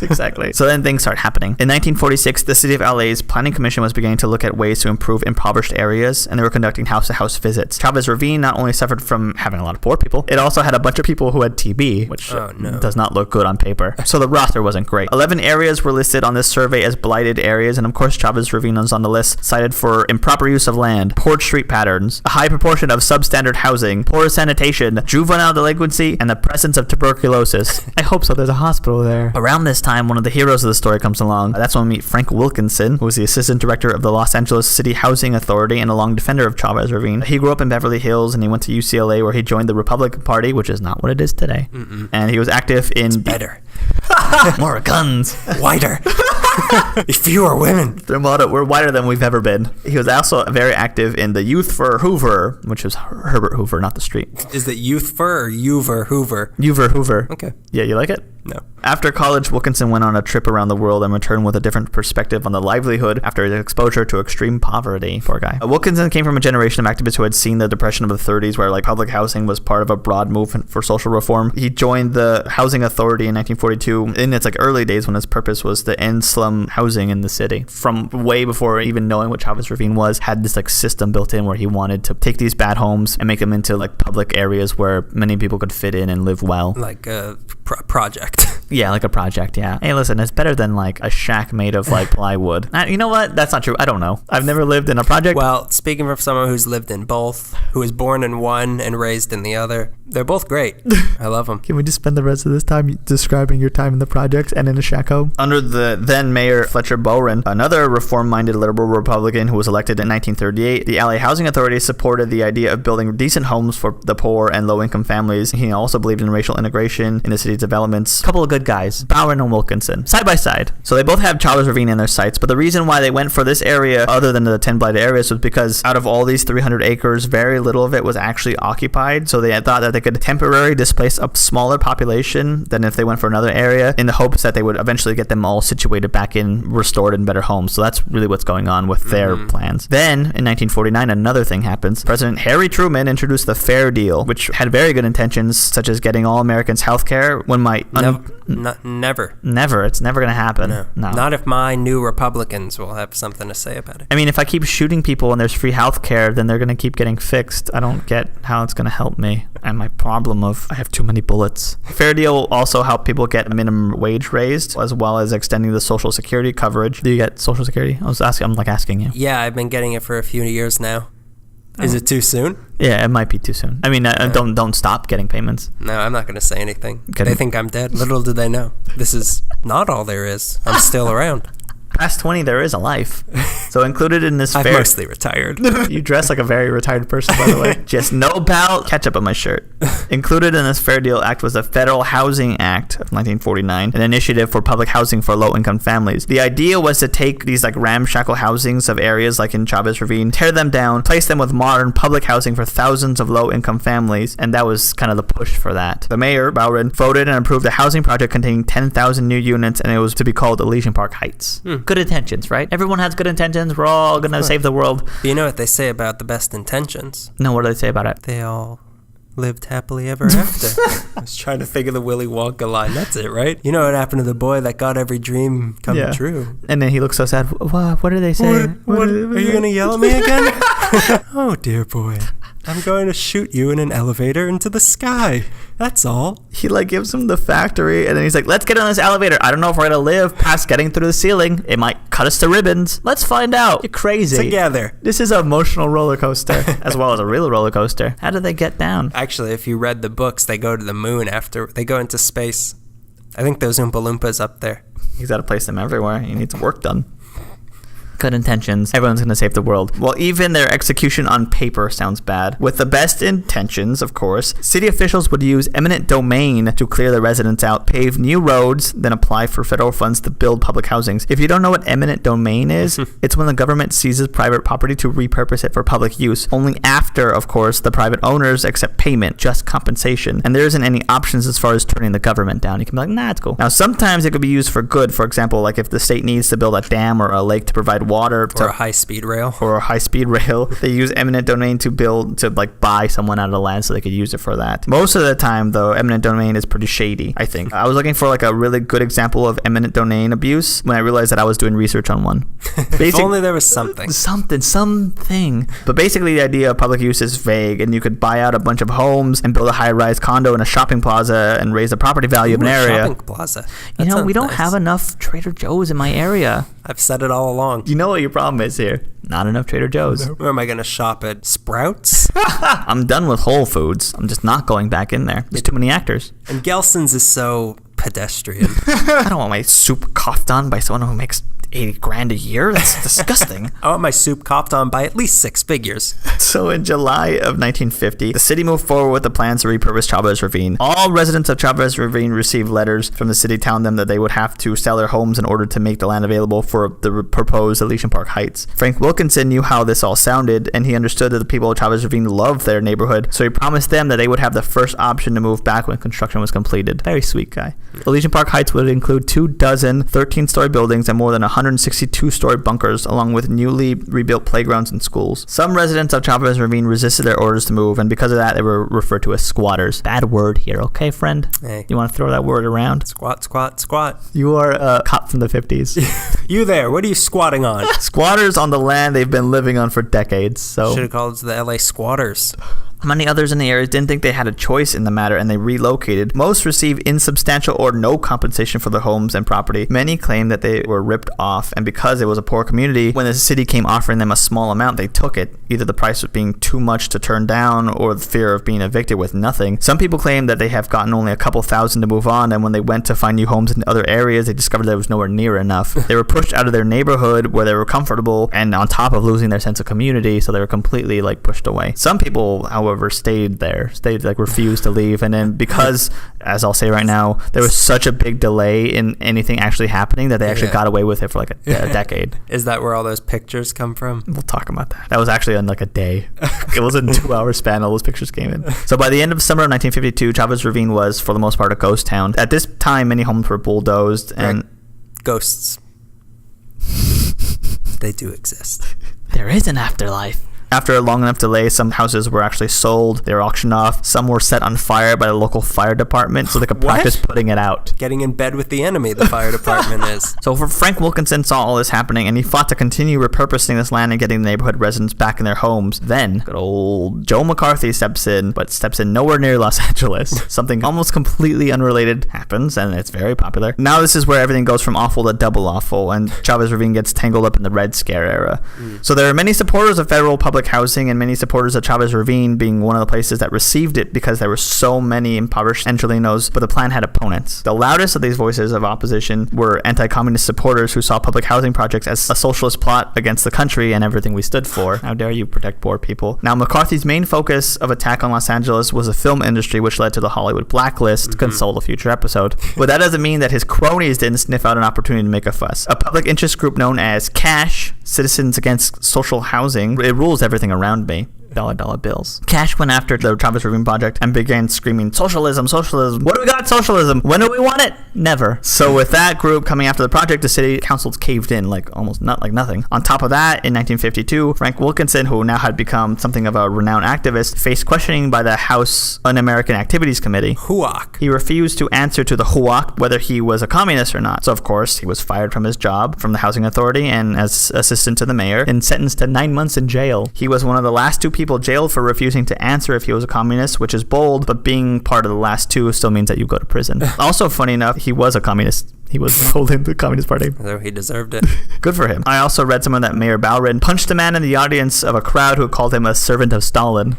Exactly. So then things start happening. In 1946, the City of LA's Planning Commission was beginning to look at ways to improve impoverished areas, and they were conducting house-to-house visits. Chavez Ravine not only suffered from having a lot of poor people, it also had a bunch of people who had TB, which does not look good on paper. So the roster wasn't great. 11 areas were listed on this survey as blighted areas, and of course Chavez Ravine was on the list, cited for improper use of land, poor street patterns, a high proportion of substandard housing, poor sanitation, juvenile delinquency, and the presence of tuberculosis. I hope so. There's a hospital there. Around this time, one of the heroes of the story comes along. That's when we meet Frank Wilkinson, who was the assistant director of the Los Angeles City Housing Authority and a long defender of Chavez Ravine. He grew up in Beverly Hills, and he went to UCLA, where he joined the Republican Party, which is not what it is today. And he was active in... It's better. More guns. Wider. Fewer women. Their motto, we're wider than we've ever been. He was also very active in the Youth for Hoover, which was Herbert Hoover, not the street. Is it Youth for or Uver Hoover? Uver Hoover. Okay. Yeah, you like it? No. After college, Wilkinson went on a trip around the world and returned with a different perspective on the livelihood after his exposure to extreme poverty. Poor guy. Wilkinson came from a generation of activists who had seen the Depression of the 30s, where like public housing was part of a broad movement for social reform. He joined the Housing Authority in 1942 in its like early days, when his purpose was to end slum housing in the city. From way before even knowing what Chavez Ravine was, had this like system built in where he wanted to take these bad homes and make them into like public areas where many people could fit in and live well. Like a project. Yeah, like a project, yeah. Hey, listen, it's better than like a shack made of like plywood. You know what? That's not true. I don't know. I've never lived in a project. Well, speaking from someone who's lived in both, who was born in one and raised in the other, they're both great. I love them. Can we just spend the rest of this time describing your time in the projects and in a shack home? Under the then mayor Fletcher Bowron, another reform-minded liberal Republican who was elected in 1938, the LA Housing Authority supported the idea of building decent homes for the poor and low-income families. He also believed in racial integration in the city's developments. A couple of good guys, Bowron and Wilkinson, side by side. So they both have Chavez Ravine in their sights, but the reason why they went for this area, other than the 10 blighted areas, was because out of all these 300 acres, very little of it was actually occupied. So they had thought that they could temporarily displace a smaller population than if they went for another area, in the hopes that they would eventually get them all situated back in, restored in better homes. So that's really what's going on with their plans. Then, in 1949, another thing happens. President Harry Truman introduced the Fair Deal, which had very good intentions, such as getting all Americans health care when Never. Never. It's never going to happen. No. Not if my new Republicans will have something to say about it. I mean, if I keep shooting people and there's free health care, then they're going to keep getting fixed. I don't get how it's going to help me. And my problem of I have too many bullets. Fair deal will also help people get minimum wage raised, as well as extending the Social Security coverage. Do you get Social Security? I'm asking you. Yeah, I've been getting it for a few years now. Is it too soon? Yeah, it might be too soon. I mean, don't stop getting payments. No, I'm not going to say anything. They think I'm dead. Little do they know. This is not all there is. I'm still around. Past 20, there is a life. So included in this I'm mostly retired. You dress like a very retired person, by the way. Just no pal ketchup on my shirt. Included in this Fair Deal Act was the Federal Housing Act of 1949, an initiative for public housing for low-income families. The idea was to take these like ramshackle housings of areas like in Chavez Ravine, tear them down, place them with modern public housing for thousands of low-income families, and that was kind of the push for that. The mayor, Bowron, voted and approved a housing project containing 10,000 new units, and it was to be called Elysian Park Heights. Good intentions, right? Everyone has good intentions. We're all going to save the world. But you know what they say about the best intentions? No, what do they say about it? They all lived happily ever after. I was trying to think of the Willy Wonka line. That's it, right? You know what happened to the boy that got every dream come true? And then he looks so sad. What do they say? What are you going to yell at me again? Oh, dear boy. I'm going to shoot you in an elevator into the sky. That's all. He like gives him the factory, and then he's like, let's get on this elevator. I don't know if we're going to live past getting through the ceiling. It might cut us to ribbons. Let's find out. You're crazy. Together. This is an emotional roller coaster as well as a real roller coaster. How do they get down? Actually, if you read the books, they go to the moon after they go into space. I think those Oompa Loompas up there. He's got to place them everywhere. He needs work done. Good intentions. Everyone's going to save the world. Well, even their execution on paper sounds bad. With the best intentions, of course, city officials would use eminent domain to clear the residents out, pave new roads, then apply for federal funds to build public housings. If you don't know what eminent domain is, it's when the government seizes private property to repurpose it for public use. Only after, of course, the private owners accept payment, just compensation. And there isn't any options as far as turning the government down. You can be like, nah, it's cool. Now, sometimes it could be used for good. For example, like if the state needs to build a dam or a lake to provide water or a high-speed rail. They use eminent domain to buy someone out of the land so they could use it for that. Most of the time, though, eminent domain is pretty shady, I think. I was looking for like a really good example of eminent domain abuse when I realized that I was doing research on one. If only there was something. Something. But basically, the idea of public use is vague, and you could buy out a bunch of homes and build a high-rise condo in a shopping plaza and raise the property value of an area. Shopping plaza. We don't have enough Trader Joe's in my area. I've said it all along. You know what your problem is here? Not enough Trader Joe's. Where am I going to shop at? Sprouts? I'm done with Whole Foods. I'm just not going back in there. There's too many actors. And Gelson's is so pedestrian. I don't want my soup coughed on by someone who makes $80,000 a year. That's disgusting. I want my soup coughed on by at least 6 figures. So in July of 1950, the city moved forward with the plans to repurpose Chavez Ravine. All residents of Chavez Ravine received letters from the city telling them that they would have to sell their homes in order to make the land available for the proposed Elysian Park Heights. Frank Wilkinson knew how this all sounded, and he understood that the people of Chavez Ravine loved their neighborhood, so he promised them that they would have the first option to move back when construction was completed. Very sweet guy. Elysian Park Heights would include 24 13-story buildings and more than 162-story bunkers, along with newly rebuilt playgrounds and schools. Some residents of Chavez Ravine resisted their orders to move, and because of that, they were referred to as squatters. Bad word here, okay, friend? Hey. You want to throw that word around? Squat, squat, squat. You are a cop from the 50s. You there, what are you squatting on? Squatters on the land they've been living on for decades, so... Should have called it the LA Squatters. Many others in the area didn't think they had a choice in the matter, and they relocated. Most received insubstantial or no compensation for their homes and property. Many claimed that they were ripped off, and because it was a poor community, when the city came offering them a small amount, they took it. Either the price was being too much to turn down, or the fear of being evicted with nothing. Some people claim that they have gotten only a couple thousand to move on, and when they went to find new homes in other areas, they discovered that it was nowhere near enough. They were pushed out of their neighborhood where they were comfortable, and on top of losing their sense of community, so they were completely pushed away. Some people, however, stayed refused to leave, and then because, as I'll say right now, there was such a big delay in anything actually happening that they actually got away with it for a decade. Is that where all those pictures come from? We'll talk about that. That was actually in a day. It was a 2-hour span all those pictures came in. So by the end of summer of 1952, Chavez Ravine was for the most part a ghost town. At this time, many homes were bulldozed and ghosts. They do exist. There is an afterlife. After a long enough delay, some houses were actually sold. They were auctioned off. Some were set on fire by the local fire department so they could practice putting it out. Getting in bed with the enemy, the fire department is. So Frank Wilkinson saw all this happening, and he fought to continue repurposing this land and getting the neighborhood residents back in their homes. Then, good old Joe McCarthy steps in, but steps in nowhere near Los Angeles. Something almost completely unrelated happens, and it's very popular. Now this is where everything goes from awful to double awful, and Chavez Ravine gets tangled up in the Red Scare era. So there are many supporters of federal public housing and many supporters of Chavez Ravine being one of the places that received it because there were so many impoverished Angelenos, but the plan had opponents. The loudest of these voices of opposition were anti-communist supporters who saw public housing projects as a socialist plot against the country and everything we stood for. How dare you protect poor people. Now, McCarthy's main focus of attack on Los Angeles was the film industry, which led to the Hollywood blacklist. Consult a future episode. But that doesn't mean that his cronies didn't sniff out an opportunity to make a fuss. A public interest group known as CASH, Citizens Against Social Housing, it rules everything around me. $1 bills. Cash went after the Chavez Ravine project and began screaming, socialism, socialism. What do we got? Socialism. When do we want it? Never. So with that group coming after the project, the city councils caved in like almost not like nothing. On top of that, in 1952, Frank Wilkinson, who now had become something of a renowned activist, faced questioning by the House Un-American Activities Committee. HUAC. He refused to answer to the HUAC whether he was a communist or not. So of course, he was fired from his job from the Housing Authority and as assistant to the mayor and sentenced to 9 months in jail. He was one of the last two people jailed for refusing to answer if he was a communist, which is bold, but being part of the last two still means that you go to prison. Also, funny enough, he was a communist. He was holding the Communist Party. So he deserved it. Good for him. I also read somewhere that Mayor Bowron punched a man in the audience of a crowd who called him a servant of Stalin.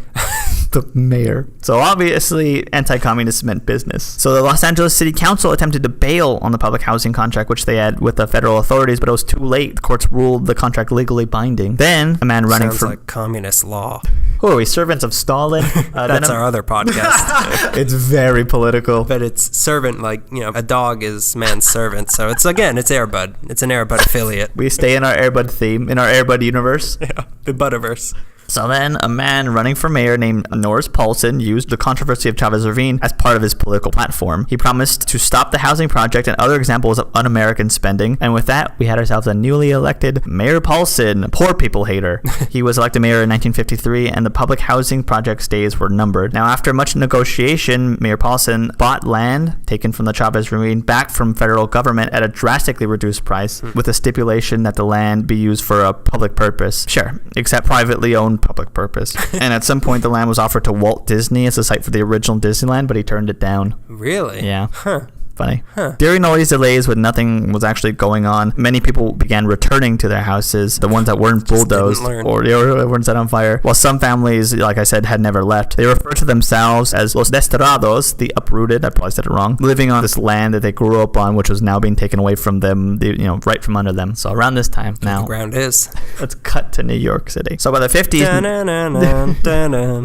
The mayor. So obviously, anti-communist meant business. So the Los Angeles City Council attempted to bail on the public housing contract, which they had with the federal authorities, but it was too late. The courts ruled the contract legally binding. Then, a man running Sounds for... like communist law. Who are we, servants of Stalin? That's our other podcast. It's very political. But it's servant, like, you know, a dog is man's servant. So it's, again, it's Air Bud. It's an Air Bud affiliate. We stay in our Air Bud theme, in our Air Bud universe. Yeah, the Budiverse. So then, a man running for mayor named Norris Paulson used the controversy of Chavez Ravine as part of his political platform. He promised to stop the housing project and other examples of un-American spending. And with that, we had ourselves a newly elected Mayor Paulson, poor people hater. He was elected mayor in 1953, and the public housing project's days were numbered. Now, after much negotiation, Mayor Paulson bought land taken from the Chavez Ravine back from federal government at a drastically reduced price, with a stipulation that the land be used for a public purpose. Sure, except privately owned public purpose. And at some point, the land was offered to Walt Disney as a site for the original Disneyland, but he turned it down. Really? Yeah. Huh. Funny. During all these delays when nothing was actually going on, many people began returning to their houses, the ones that weren't bulldozed or they weren't set on fire, while some families, like I said, had never left. They refer to themselves as Los Desterrados, the uprooted, I probably said it wrong, living on this land that they grew up on, which was now being taken away from them, right from under them. So around this time now, the ground is. Let's cut to New York City. So by the 50s,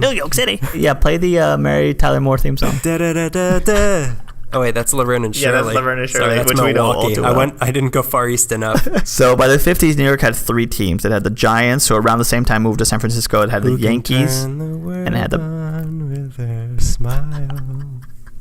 New York City. Yeah, play the Mary Tyler Moore theme song. Oh wait, that's Laverne and Shirley. Yeah, that's Laverne and Shirley, Sorry, that's which Milwaukee. we know all too well. I didn't go far east enough. So by the 50s, New York had three teams. It had the Giants, who around the same time moved to San Francisco. It had the Yankees, and it had the with a smile.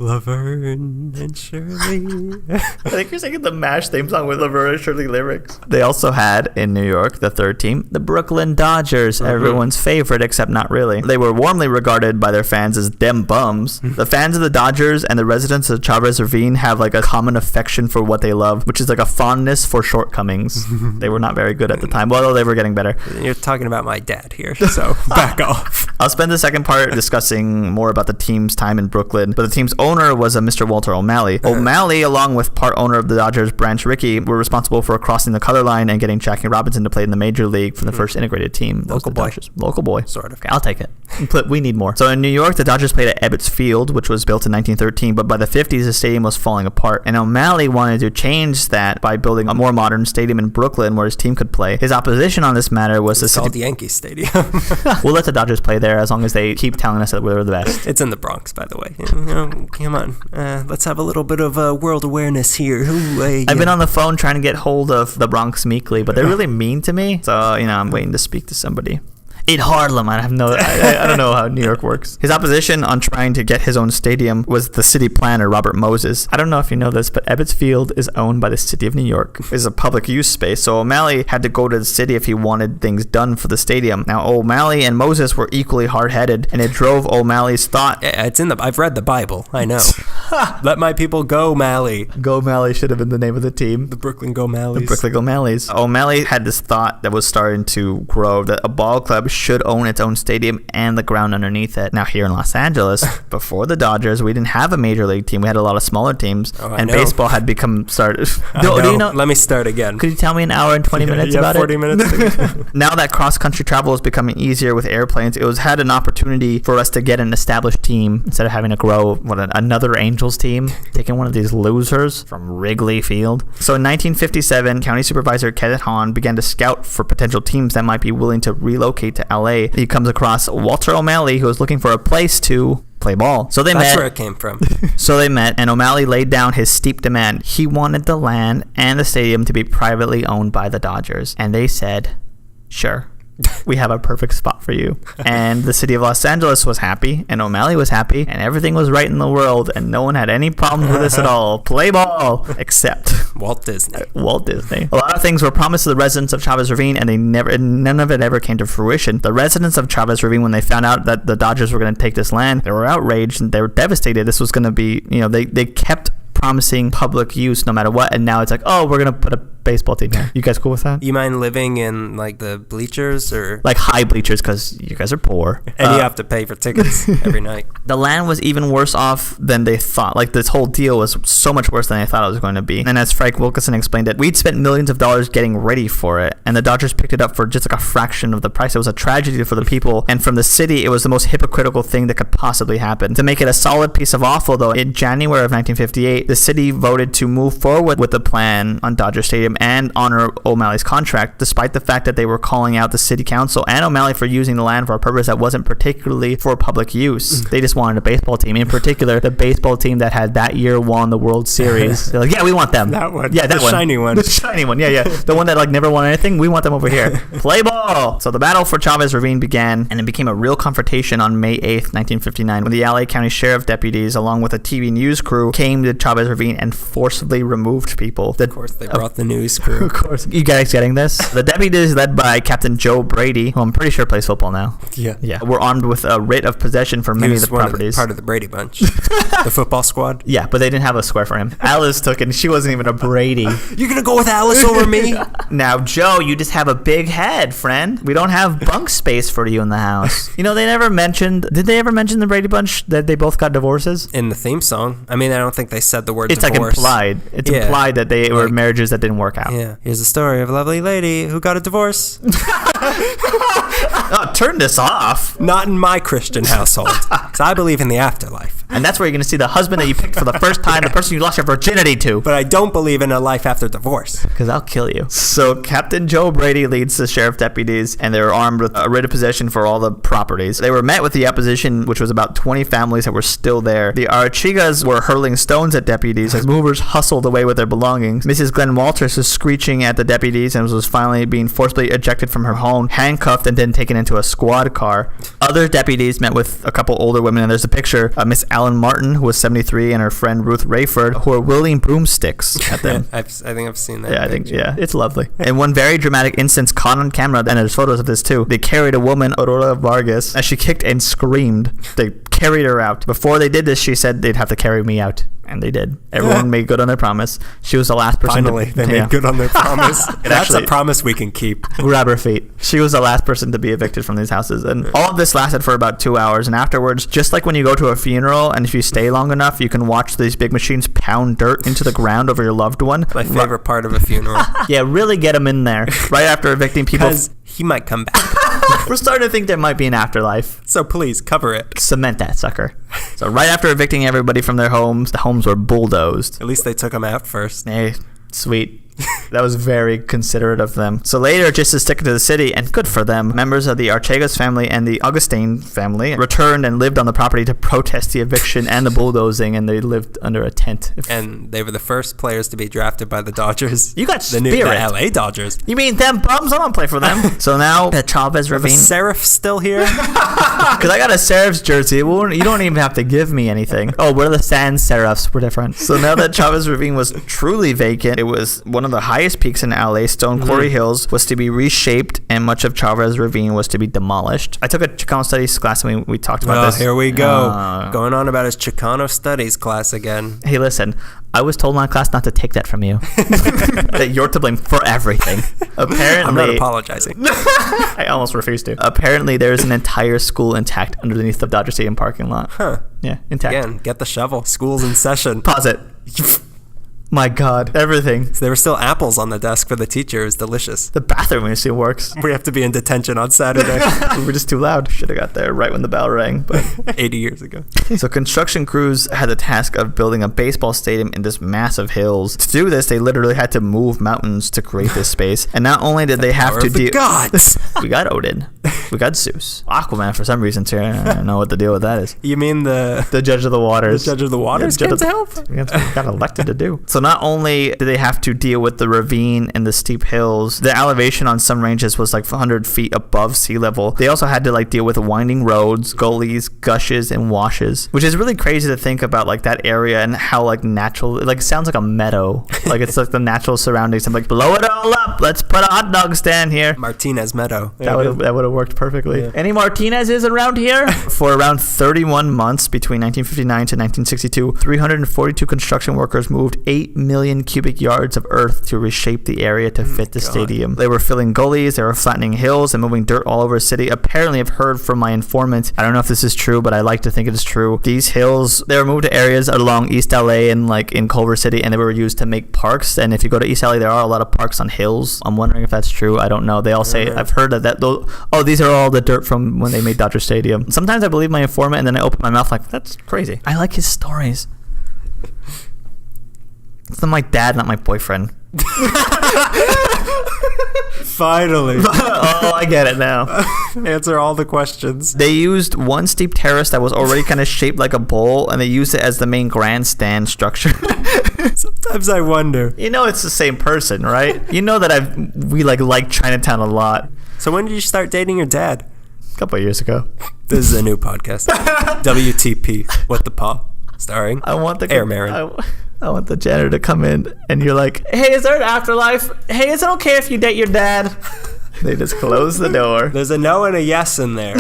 Laverne and Shirley. I think you're singing the MASH theme song with Laverne and Shirley lyrics. They also had, in New York, the third team, the Brooklyn Dodgers, everyone's favorite, except not really. They were warmly regarded by their fans as dem bums. The fans of the Dodgers and the residents of Chavez Ravine have like a common affection for what they love, which is like a fondness for shortcomings. They were not very good at the time, although they were getting better. You're talking about my dad here, so back off. I'll spend the second part discussing more about the team's time in Brooklyn, but the team's owner was a Mr. Walter O'Malley. O'Malley, along with part owner of the Dodgers, Branch Rickey, were responsible for crossing the color line and getting Jackie Robinson to play in the major league for the first integrated team. Local boy. Dodgers. Local boy. Sort of. Okay, I'll take it. But we need more. So in New York, the Dodgers played at Ebbets Field, which was built in 1913, but by the 50s, the stadium was falling apart. And O'Malley wanted to change that by building a more modern stadium in Brooklyn where his team could play. His opposition on this matter was it's called Yankee Stadium. We'll let the Dodgers play there as long as they keep telling us that we're the best. It's in the Bronx, by the way. Come on. Let's have a little bit of world awareness here. I've been on the phone trying to get hold of the Bronx Meekly, but they're really mean to me. So, I'm waiting to speak to somebody. In Harlem. I don't know how New York works. His opposition on trying to get his own stadium was the city planner, Robert Moses. I don't know if you know this, but Ebbets Field is owned by the city of New York. It's a public use space, so O'Malley had to go to the city if he wanted things done for the stadium. Now, O'Malley and Moses were equally hard-headed, and it drove O'Malley's thought. Yeah, I've read the Bible. I know. Let my people go, Malley. Go Malley should have been the name of the team. The Brooklyn Go Malleys. The Brooklyn Go Malleys. O'Malley had this thought that was starting to grow, that a ball club should own its own stadium and the ground underneath it. Now, here in Los Angeles, before the Dodgers, we didn't have a major league team. We had a lot of smaller teams, and baseball had become started. Do you know? Let me start again. Could you tell me an hour and 20 minutes about 40 it? 40 minutes. Now that cross-country travel is becoming easier with airplanes, it had an opportunity for us to get an established team instead of having to grow another Angels team, taking one of these losers from Wrigley Field. So in 1957, County Supervisor Kenneth Hahn began to scout for potential teams that might be willing to relocate to LA. He comes across Walter O'Malley, who was looking for a place to play ball. So That's where it came from. So they met, and O'Malley laid down his steep demand. He wanted the land and the stadium to be privately owned by the Dodgers. And they said, sure. We have a perfect spot for you. And the city of Los Angeles was happy, and O'Malley was happy, and everything was right in the world, and no one had any problems with this at all. Play ball, except Walt Disney. Walt Disney. A lot of things were promised to the residents of Chavez Ravine, and none of it ever came to fruition. The residents of Chavez Ravine, when they found out that the Dodgers were going to take this land, they were outraged and they were devastated. This was going to be, they kept promising public use no matter what, and now it's like, oh, we're going to put a baseball team here. You guys cool with that? You mind living in like the bleachers or like high bleachers because you guys are poor and you have to pay for tickets every night? The land was even worse off than they thought. Like this whole deal was so much worse than they thought it was going to be. And as Frank Wilkinson explained it, we'd spent millions of dollars getting ready for it, and the Dodgers picked it up for just like a fraction of the price. It was a tragedy for the people, and from the city, it was the most hypocritical thing that could possibly happen. To make it a solid piece of offal, though, in January of 1958, the city voted to move forward with the plan on Dodger Stadium and honor O'Malley's contract, despite the fact that they were calling out the city council and O'Malley for using the land for a purpose that wasn't particularly for public use. They just wanted a baseball team. In particular, the baseball team that had that year won the World Series. They're like, yeah, we want them. That one. Yeah, that the one. Shiny one. The shiny one. Yeah. The one that like never won anything. We want them over here. Play ball. So the battle for Chavez Ravine began, and it became a real confrontation on May 8th, 1959, when the LA County Sheriff deputies, along with a TV news crew, came to Chavez Ravine and forcibly removed people. Of course, they brought the news crew. Of course. You guys getting this? The deputies, led by Captain Joe Brady, who I'm pretty sure plays football now. Yeah. Were armed with a writ of possession for many of the properties. Part of the Brady Bunch. The football squad. Yeah, but they didn't have a square for him. Alice took it, and she wasn't even a Brady. You're going to go with Alice over me? Now, Joe, you just have a big head, friend. We don't have bunk space for you in the house. They never mentioned... Did they ever mention the Brady Bunch, that they both got divorces? In the theme song. I mean, I don't think they said the word it's divorce. It's like implied. It's implied that they were marriages that didn't work out. Yeah. Here's a story of a lovely lady who got a divorce. Oh, turn this off. Not in my Christian household. Because I believe in the afterlife. And that's where you're going to see the husband that you picked for the first time, the person you lost your virginity to. But I don't believe in a life after divorce. Because I'll kill you. So Captain Joe Brady leads the sheriff deputies, and they're armed with a writ of possession for all the properties. They were met with the opposition, which was about 20 families that were still there. The Arachigas were hurling stones at deputies as movers hustled away with their belongings. Mrs. Glenn Walters was screeching at the deputies and was finally being forcibly ejected from her home, handcuffed, and then taken into a squad car. Other deputies met with a couple older women, and there's a picture of Miss Allen Martin, who was 73, and her friend Ruth Rayford, who were wielding broomsticks at them. I think I've seen that. Yeah, it's lovely. In one very dramatic instance caught on camera, and there's photos of this too, they carried a woman, Aurora Vargas, as she kicked and screamed. They carried her out. Before they did this, she said they'd have to carry me out. And they did. Everyone made good on their promise. She was the last person. Finally, they made good on their promise. That's a promise we can keep. Grab her feet. She was the last person to be evicted from these houses. And all of this lasted for about 2 hours. And afterwards, just like when you go to a funeral, and if you stay long enough, you can watch these big machines pound dirt into the ground over your loved one. My favorite part of a funeral. Yeah, really get them in there. Right after evicting people. Because he might come back. We're starting to think there might be an afterlife. So please, cover it. Cement that sucker. So right after evicting everybody from their homes, the homes were bulldozed. At least they took them out first. Hey, sweet. That was very considerate of them. So later, just to stick to the city, and good for them, members of the Archegos family and the Augustine family returned and lived on the property to protest the eviction and the bulldozing, and they lived under a tent. And they were the first players to be drafted by the Dodgers. You got the spirit. LA Dodgers. You mean them bums? I don't play for them. So now the Chavez Ravine. Serif still here? Because I got a Serifs jersey. You don't even have to give me anything. Oh, we're the Sans Serifs. We're different. So now that Chavez Ravine was truly vacant, it was one of the highest peaks in LA. Stone Quarry Hills was to be reshaped, and much of Chavez Ravine was to be demolished. I took a Chicano Studies class, and we talked about this. Here we go. Going on about his Chicano Studies class again. Hey, listen. I was told in my class not to take that from you. That you're to blame for everything. Apparently, I'm not apologizing. I almost refused to. Apparently, there's an entire school intact underneath the Dodger Stadium parking lot. Huh. Yeah, intact. Again, get the shovel. School's in session. Pause it. My God, everything. So there were still apples on the desk for the teacher. It was delicious. The bathroom machine works. We have to be in detention on Saturday. We were just too loud. Should have got there right when the bell rang, but 80 years ago. So construction crews had the task of building a baseball stadium in this massive hills. To do this, they literally had to move mountains to create this space. And not only did they have to deal... gods! We got Odin. We got Zeus. Aquaman, for some reason, too. I don't know what the deal with that is. You mean the Judge of the Waters. The Judge of the Waters came to help? That's what we got elected to do. So not only did they have to deal with the ravine and the steep hills, the elevation on some ranges was like 100 feet above sea level. They also had to like deal with winding roads, gullies, gushes, and washes, which is really crazy to think about, like that area and how like natural, like it sounds like a meadow. Like it's like the natural surroundings. I'm like, blow it all up. Let's put a hot dog stand here. Martinez Meadow. That would have worked perfectly. Yeah. Any Martinez's around here? For around 31 months between 1959 to 1962, 342 construction workers moved 8 million cubic yards of earth to reshape the area to fit the stadium. They were filling gullies, they were flattening hills, and moving dirt all over the city. Apparently, I've heard from my informant, I don't know if this is true, but I like to think it is true. These hills, they were moved to areas along East LA and like in Culver City, and they were used to make parks. And if you go to East LA, there are a lot of parks on hills. I'm wondering if that's true. I don't know. They all say, I've heard that those, these are all the dirt from when they made Dodger Stadium. Sometimes I believe my informant, and then I open my mouth like, that's crazy. I like his stories. It's my dad, not my boyfriend. Finally. Oh, I get it now. Answer all the questions. They used one steep terrace that was already kind of shaped like a bowl, and they used it as the main grandstand structure. Sometimes I wonder. You know it's the same person, right? You know that we like Chinatown a lot. So when did you start dating your dad? A couple of years ago. This is a new podcast. WTP. What the Paw? Starring Air Marin. I want the janitor to come in, and you're like, hey, is there an afterlife? Hey, is it okay if you date your dad? They just close the door. There's a no and a yes in there.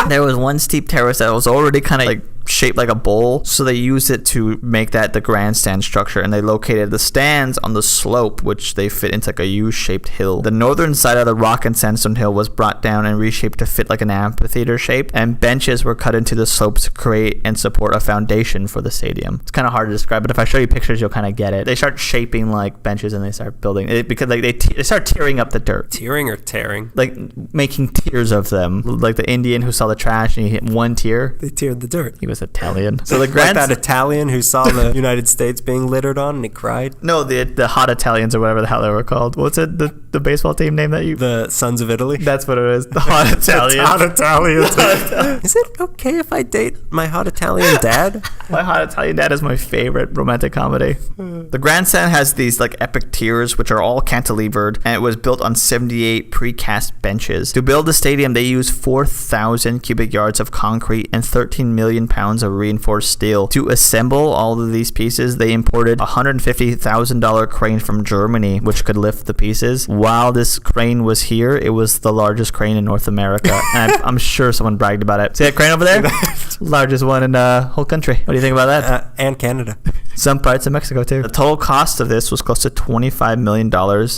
There was one steep terrace that was already kind of like shaped like a bowl, so they used it to make that the grandstand structure, and they located the stands on the slope, which they fit into like a U-shaped hill. The northern side of the rock and sandstone hill was brought down and reshaped to fit like an amphitheater shape, and benches were cut into the slopes to create and support a foundation for the stadium. It's kind of hard to describe, but if I show you pictures, you'll kind of get it. They start shaping like benches, and they start building it because like they start tearing up the dirt. Tearing or tearing? Like making tiers of them, like the Indian who saw the trash and he hit one tier. They tiered the dirt. He was Italian. So the like that Italian who saw the United States being littered on and he cried? No, the hot Italians or whatever the hell they were called. What's it? The baseball team name that you... The Sons of Italy? That's what it is. The hot Italians. Hot Italians. Is it okay if I date my hot Italian dad? My hot Italian dad is my favorite romantic comedy. The grandstand has these like epic tiers which are all cantilevered, and it was built on 78 precast benches. To build the stadium, they used 4,000 cubic yards of concrete and 13 million pounds of reinforced steel. To assemble all of these pieces, they imported a $150,000 crane from Germany, which could lift the pieces. While this crane was here, it was the largest crane in North America. And I'm sure someone bragged about it. See that crane over there? Largest one in the whole country. What do you think about that? And Canada. Some parts of Mexico too. The total cost of this was close to $25 million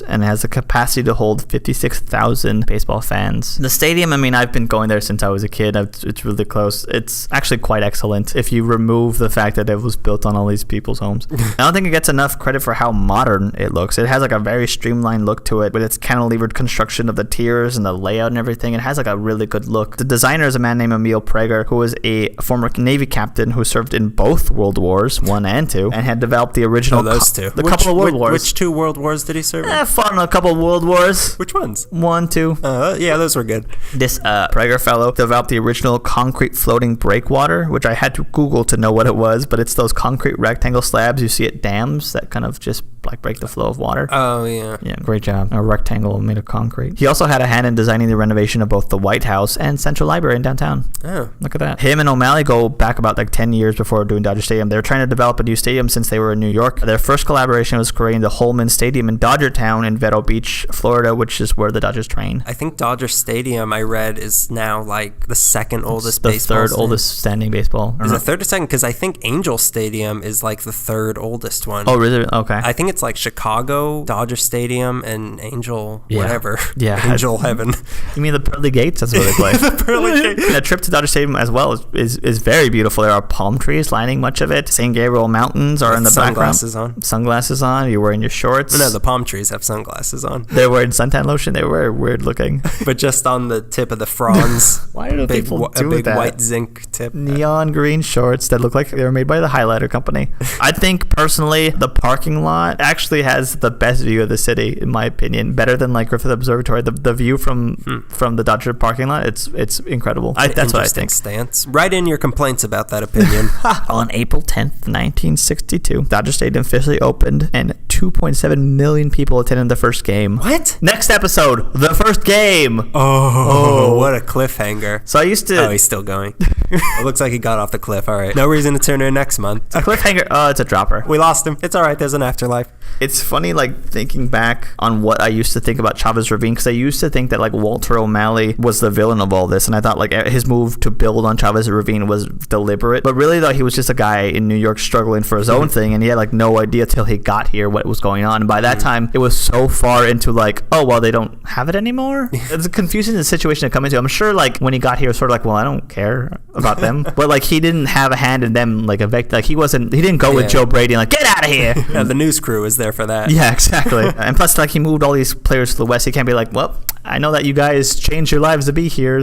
and has the capacity to hold 56,000 baseball fans. The stadium, I mean, I've been going there since I was a kid. It's really close. It's actually quite excellent if you remove the fact that it was built on all these people's homes. I don't think it gets enough credit for how modern it looks. It has like a very streamlined look to it with its cantilevered construction of the tiers and the layout and everything. It has like a really good look. The designer is a man named Emil Prager, who was a former Navy captain who served in both World Wars, 1 and 2. II and had developed the original. Those two. The couple of world wars. Which two world wars did he serve in? Fought in a couple of world wars. Which ones? 1, 2. Yeah, those were good. This Prager fellow developed the original concrete floating breakwater, which I had to Google to know what it was, but it's those concrete rectangle slabs you see at dams that kind of just like break the flow of water. Oh, yeah. Yeah, great job. A rectangle made of concrete. He also had a hand in designing the renovation of both the White House and Central Library in downtown. Oh. Look at that. Him and O'Malley go back about like 10 years before doing Dodger Stadium. They were trying to develop a new stadium since they were in New York. Their first collaboration was creating the Holman Stadium in Dodgertown in Vero Beach, Florida, which is where the Dodgers train. I think Dodger Stadium, I read, is now like the second oldest the baseball third oldest standing baseball. Is it third or second? Because I think Angel Stadium is like the third oldest one. Oh, really? Okay. I think it's like Chicago, Dodger Stadium, and Angel, whatever. Yeah. Angel Heaven. You mean the Pearly Gates? That's where they play. The Pearly Gates. And a trip to Dodger Stadium as well is very beautiful. There are palm trees lining much of it. St. Gabriel Mountains are in the background. Sunglasses on. You're wearing your shorts. No, the palm trees have sunglasses on. They're wearing suntan lotion. They were weird looking. But just on the tip of the fronds. Why do people do a big that? white zinc tip. Neon green shorts that look like they were made by the Highlighter Company. I think personally the parking lot actually has the best view of the city, in my opinion. Better than like Griffith Observatory. The view from the Dodger parking lot, it's incredible. That's what I think. Stance. Write in your complaints about that opinion. On April 10th, 1962, Dodger Stadium officially opened and 2.7 million people attended the first game. What? Next episode, the first game. Oh, what a cliffhanger. So I used to... Oh, he's still going. It looks like he got off the cliff. All right. No reason to turn in next month. A cliffhanger. Oh, it's a dropper. We lost him. It's all right. There's an afterlife. It's funny, like, thinking back on what I used to think about Chavez Ravine, because I used to think that, like, Walter O'Malley was the villain of all this, and I thought, like, his move to build on Chavez Ravine was deliberate. But really, though, he was just a guy in New York struggling for his own thing, and he had, like, no idea till he got here what was going on. And by that time, it was so far into, like, oh, well, they don't have it anymore? It's a confusing situation to come into. I'm sure, like, when he got here, it was sort of like, well, I don't care about them. But, like, he didn't have a hand in them, like, evict. Like, he didn't go with Joe Brady and, like, get out of here. Yeah, the news crew is there for that. Yeah, exactly. And plus, like, he moved all these players to the West. He can't be like, well, I know that you guys changed your lives to be here,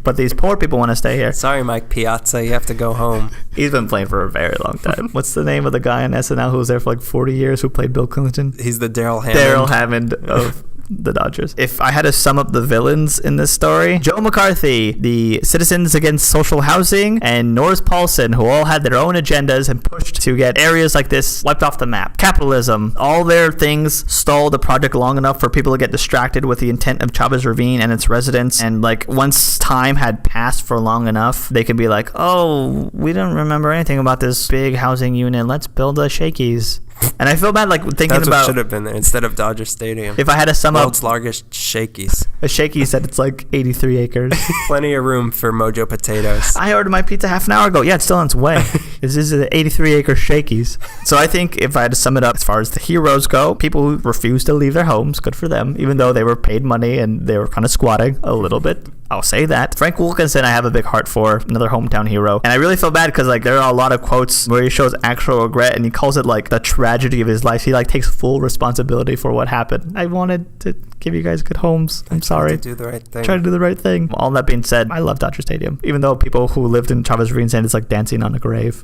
but these poor people want to stay here. Sorry, Mike Piazza, you have to go home. He's been playing for a very long time. What's the name of the guy on SNL who was there for like 40 years who played Bill Clinton? He's the Darrell Hammond. Darrell Hammond of the Dodgers. If I had to sum up the villains in this story, Joe McCarthy, the Citizens Against Social Housing, and Norris Paulson, who all had their own agendas and pushed to get areas like this wiped off the map. Capitalism, all their things stalled the project long enough for people to get distracted with the intent of Chavez Ravine and its residents, and like once time had passed for long enough, they could be like, oh, we don't remember anything about this big housing unit, let's build a Shakey's. And I feel bad, like, thinking That's about... what should have been there instead of Dodger Stadium. If I had to sum up... World's largest Shakey's. A Shakey's said it's like 83 acres. Plenty of room for Mojo potatoes. I ordered my pizza half an hour ago. Yeah, it's still on its way. This is an 83-acre Shakey's. So I think if I had to sum it up, as far as the heroes go, people who refuse to leave their homes, good for them, even though they were paid money and they were kind of squatting a little bit. I'll say that. Frank Wilkinson, I have a big heart for, another hometown hero. And I really feel bad because, like, there are a lot of quotes where he shows actual regret and he calls it, like, the tragedy of his life. He, like, takes full responsibility for what happened. I wanted to give you guys good homes. I'm sorry. Try to do the right thing. Try to do the right thing. All that being said, I love Dodger Stadium. Even though people who lived in Chavez Ravine say it's like dancing on a grave.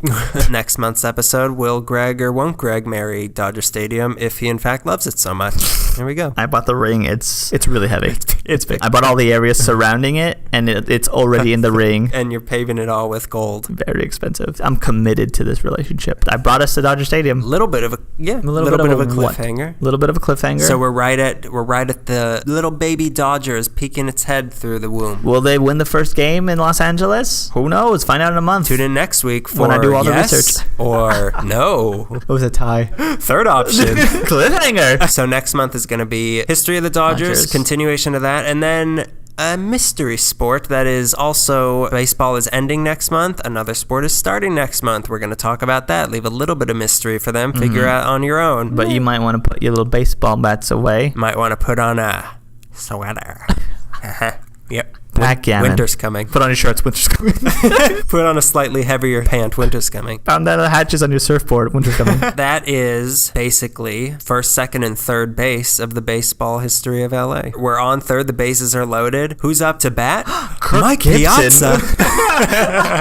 Next month's episode, will Greg or won't Greg marry Dodger Stadium if he in fact loves it so much? Here we go. I bought the ring. It's really heavy. It's big. I bought all the areas surrounding it, and it's already in the ring. And you're paving it all with gold. Very expensive. I'm committed to this relationship. I brought us to Dodger Stadium. A little bit of a cliffhanger. A little bit of a cliffhanger. So we're right at the little baby Dodgers peeking its head through the womb. Will they win the first game in Los Angeles? Who knows? Find out in a month. Tune in next week for when I do all the yes research. Or no. It was a tie. Third option. Cliffhanger. So next month is going to be history of the Dodgers, continuation of that, and then a mystery sport that is also, baseball is ending next month. Another sport is starting next month. We're going to talk about that. Leave a little bit of mystery for them. Figure out on your own. But you might want to put your little baseball bats away. Might want to put on a sweater. Yep. Backgammon. Winter's coming. Put on your shorts. Winter's coming. Put on a slightly heavier pant. Winter's coming. Found that hatches on your surfboard. Winter's coming. That is basically first, second, and third base of the baseball history of LA. We're on third. The bases are loaded. Who's up to bat? Mike Gibson. Piazza.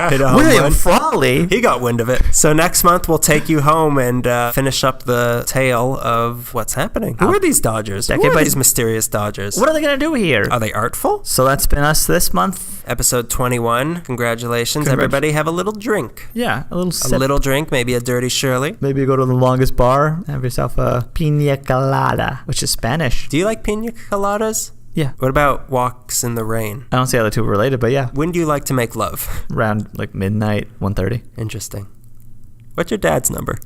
Hit a home William run. Frawley. He got wind of it. So next month we'll take you home and finish up the tale of what's happening. Who are these Dodgers? Who are these mysterious Dodgers? What are they going to do here? Are they artful? So that's been us this month. Episode 21. Congratulations. Everybody have a little drink. Yeah, a little sip. A little drink, maybe a dirty Shirley. Maybe you go to the longest bar, have yourself a pina colada, which is Spanish. Do you like pina coladas? Yeah. What about walks in the rain? I don't see how the two are related, but yeah. When do you like to make love? Around like midnight, 1:30. Interesting. What's your dad's number?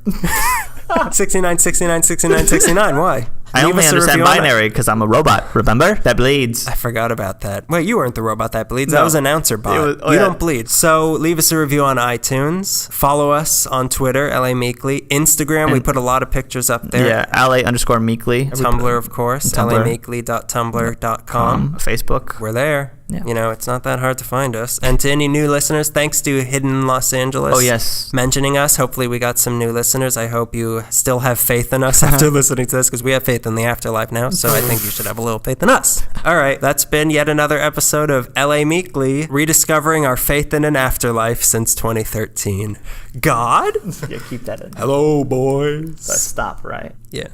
69, 69, 69, 69. Why? I only understand binary because I'm a robot, remember? That bleeds. I forgot about that. Wait, you weren't the robot that bleeds. No. That was an announcer bot. You don't bleed. So leave us a review on iTunes. Follow us on Twitter, LA Meekly. Instagram, we put a lot of pictures up there. Yeah, LA_Meekly. Tumblr, of course. LAmeekly.tumblr.com. Facebook. We're there. Yeah. You know, it's not that hard to find us. And to any new listeners, thanks to Hidden Los Angeles. Oh, yes. Mentioning us. Hopefully we got some new listeners. I hope you still have faith in us after listening to this, because we have faith in the afterlife now, so I think you should have a little faith in us. All right, that's been yet another episode of LA Meekly, rediscovering our faith in an afterlife since 2013. God? Yeah, keep that in. Hello, boys. Let's stop, right? Yeah.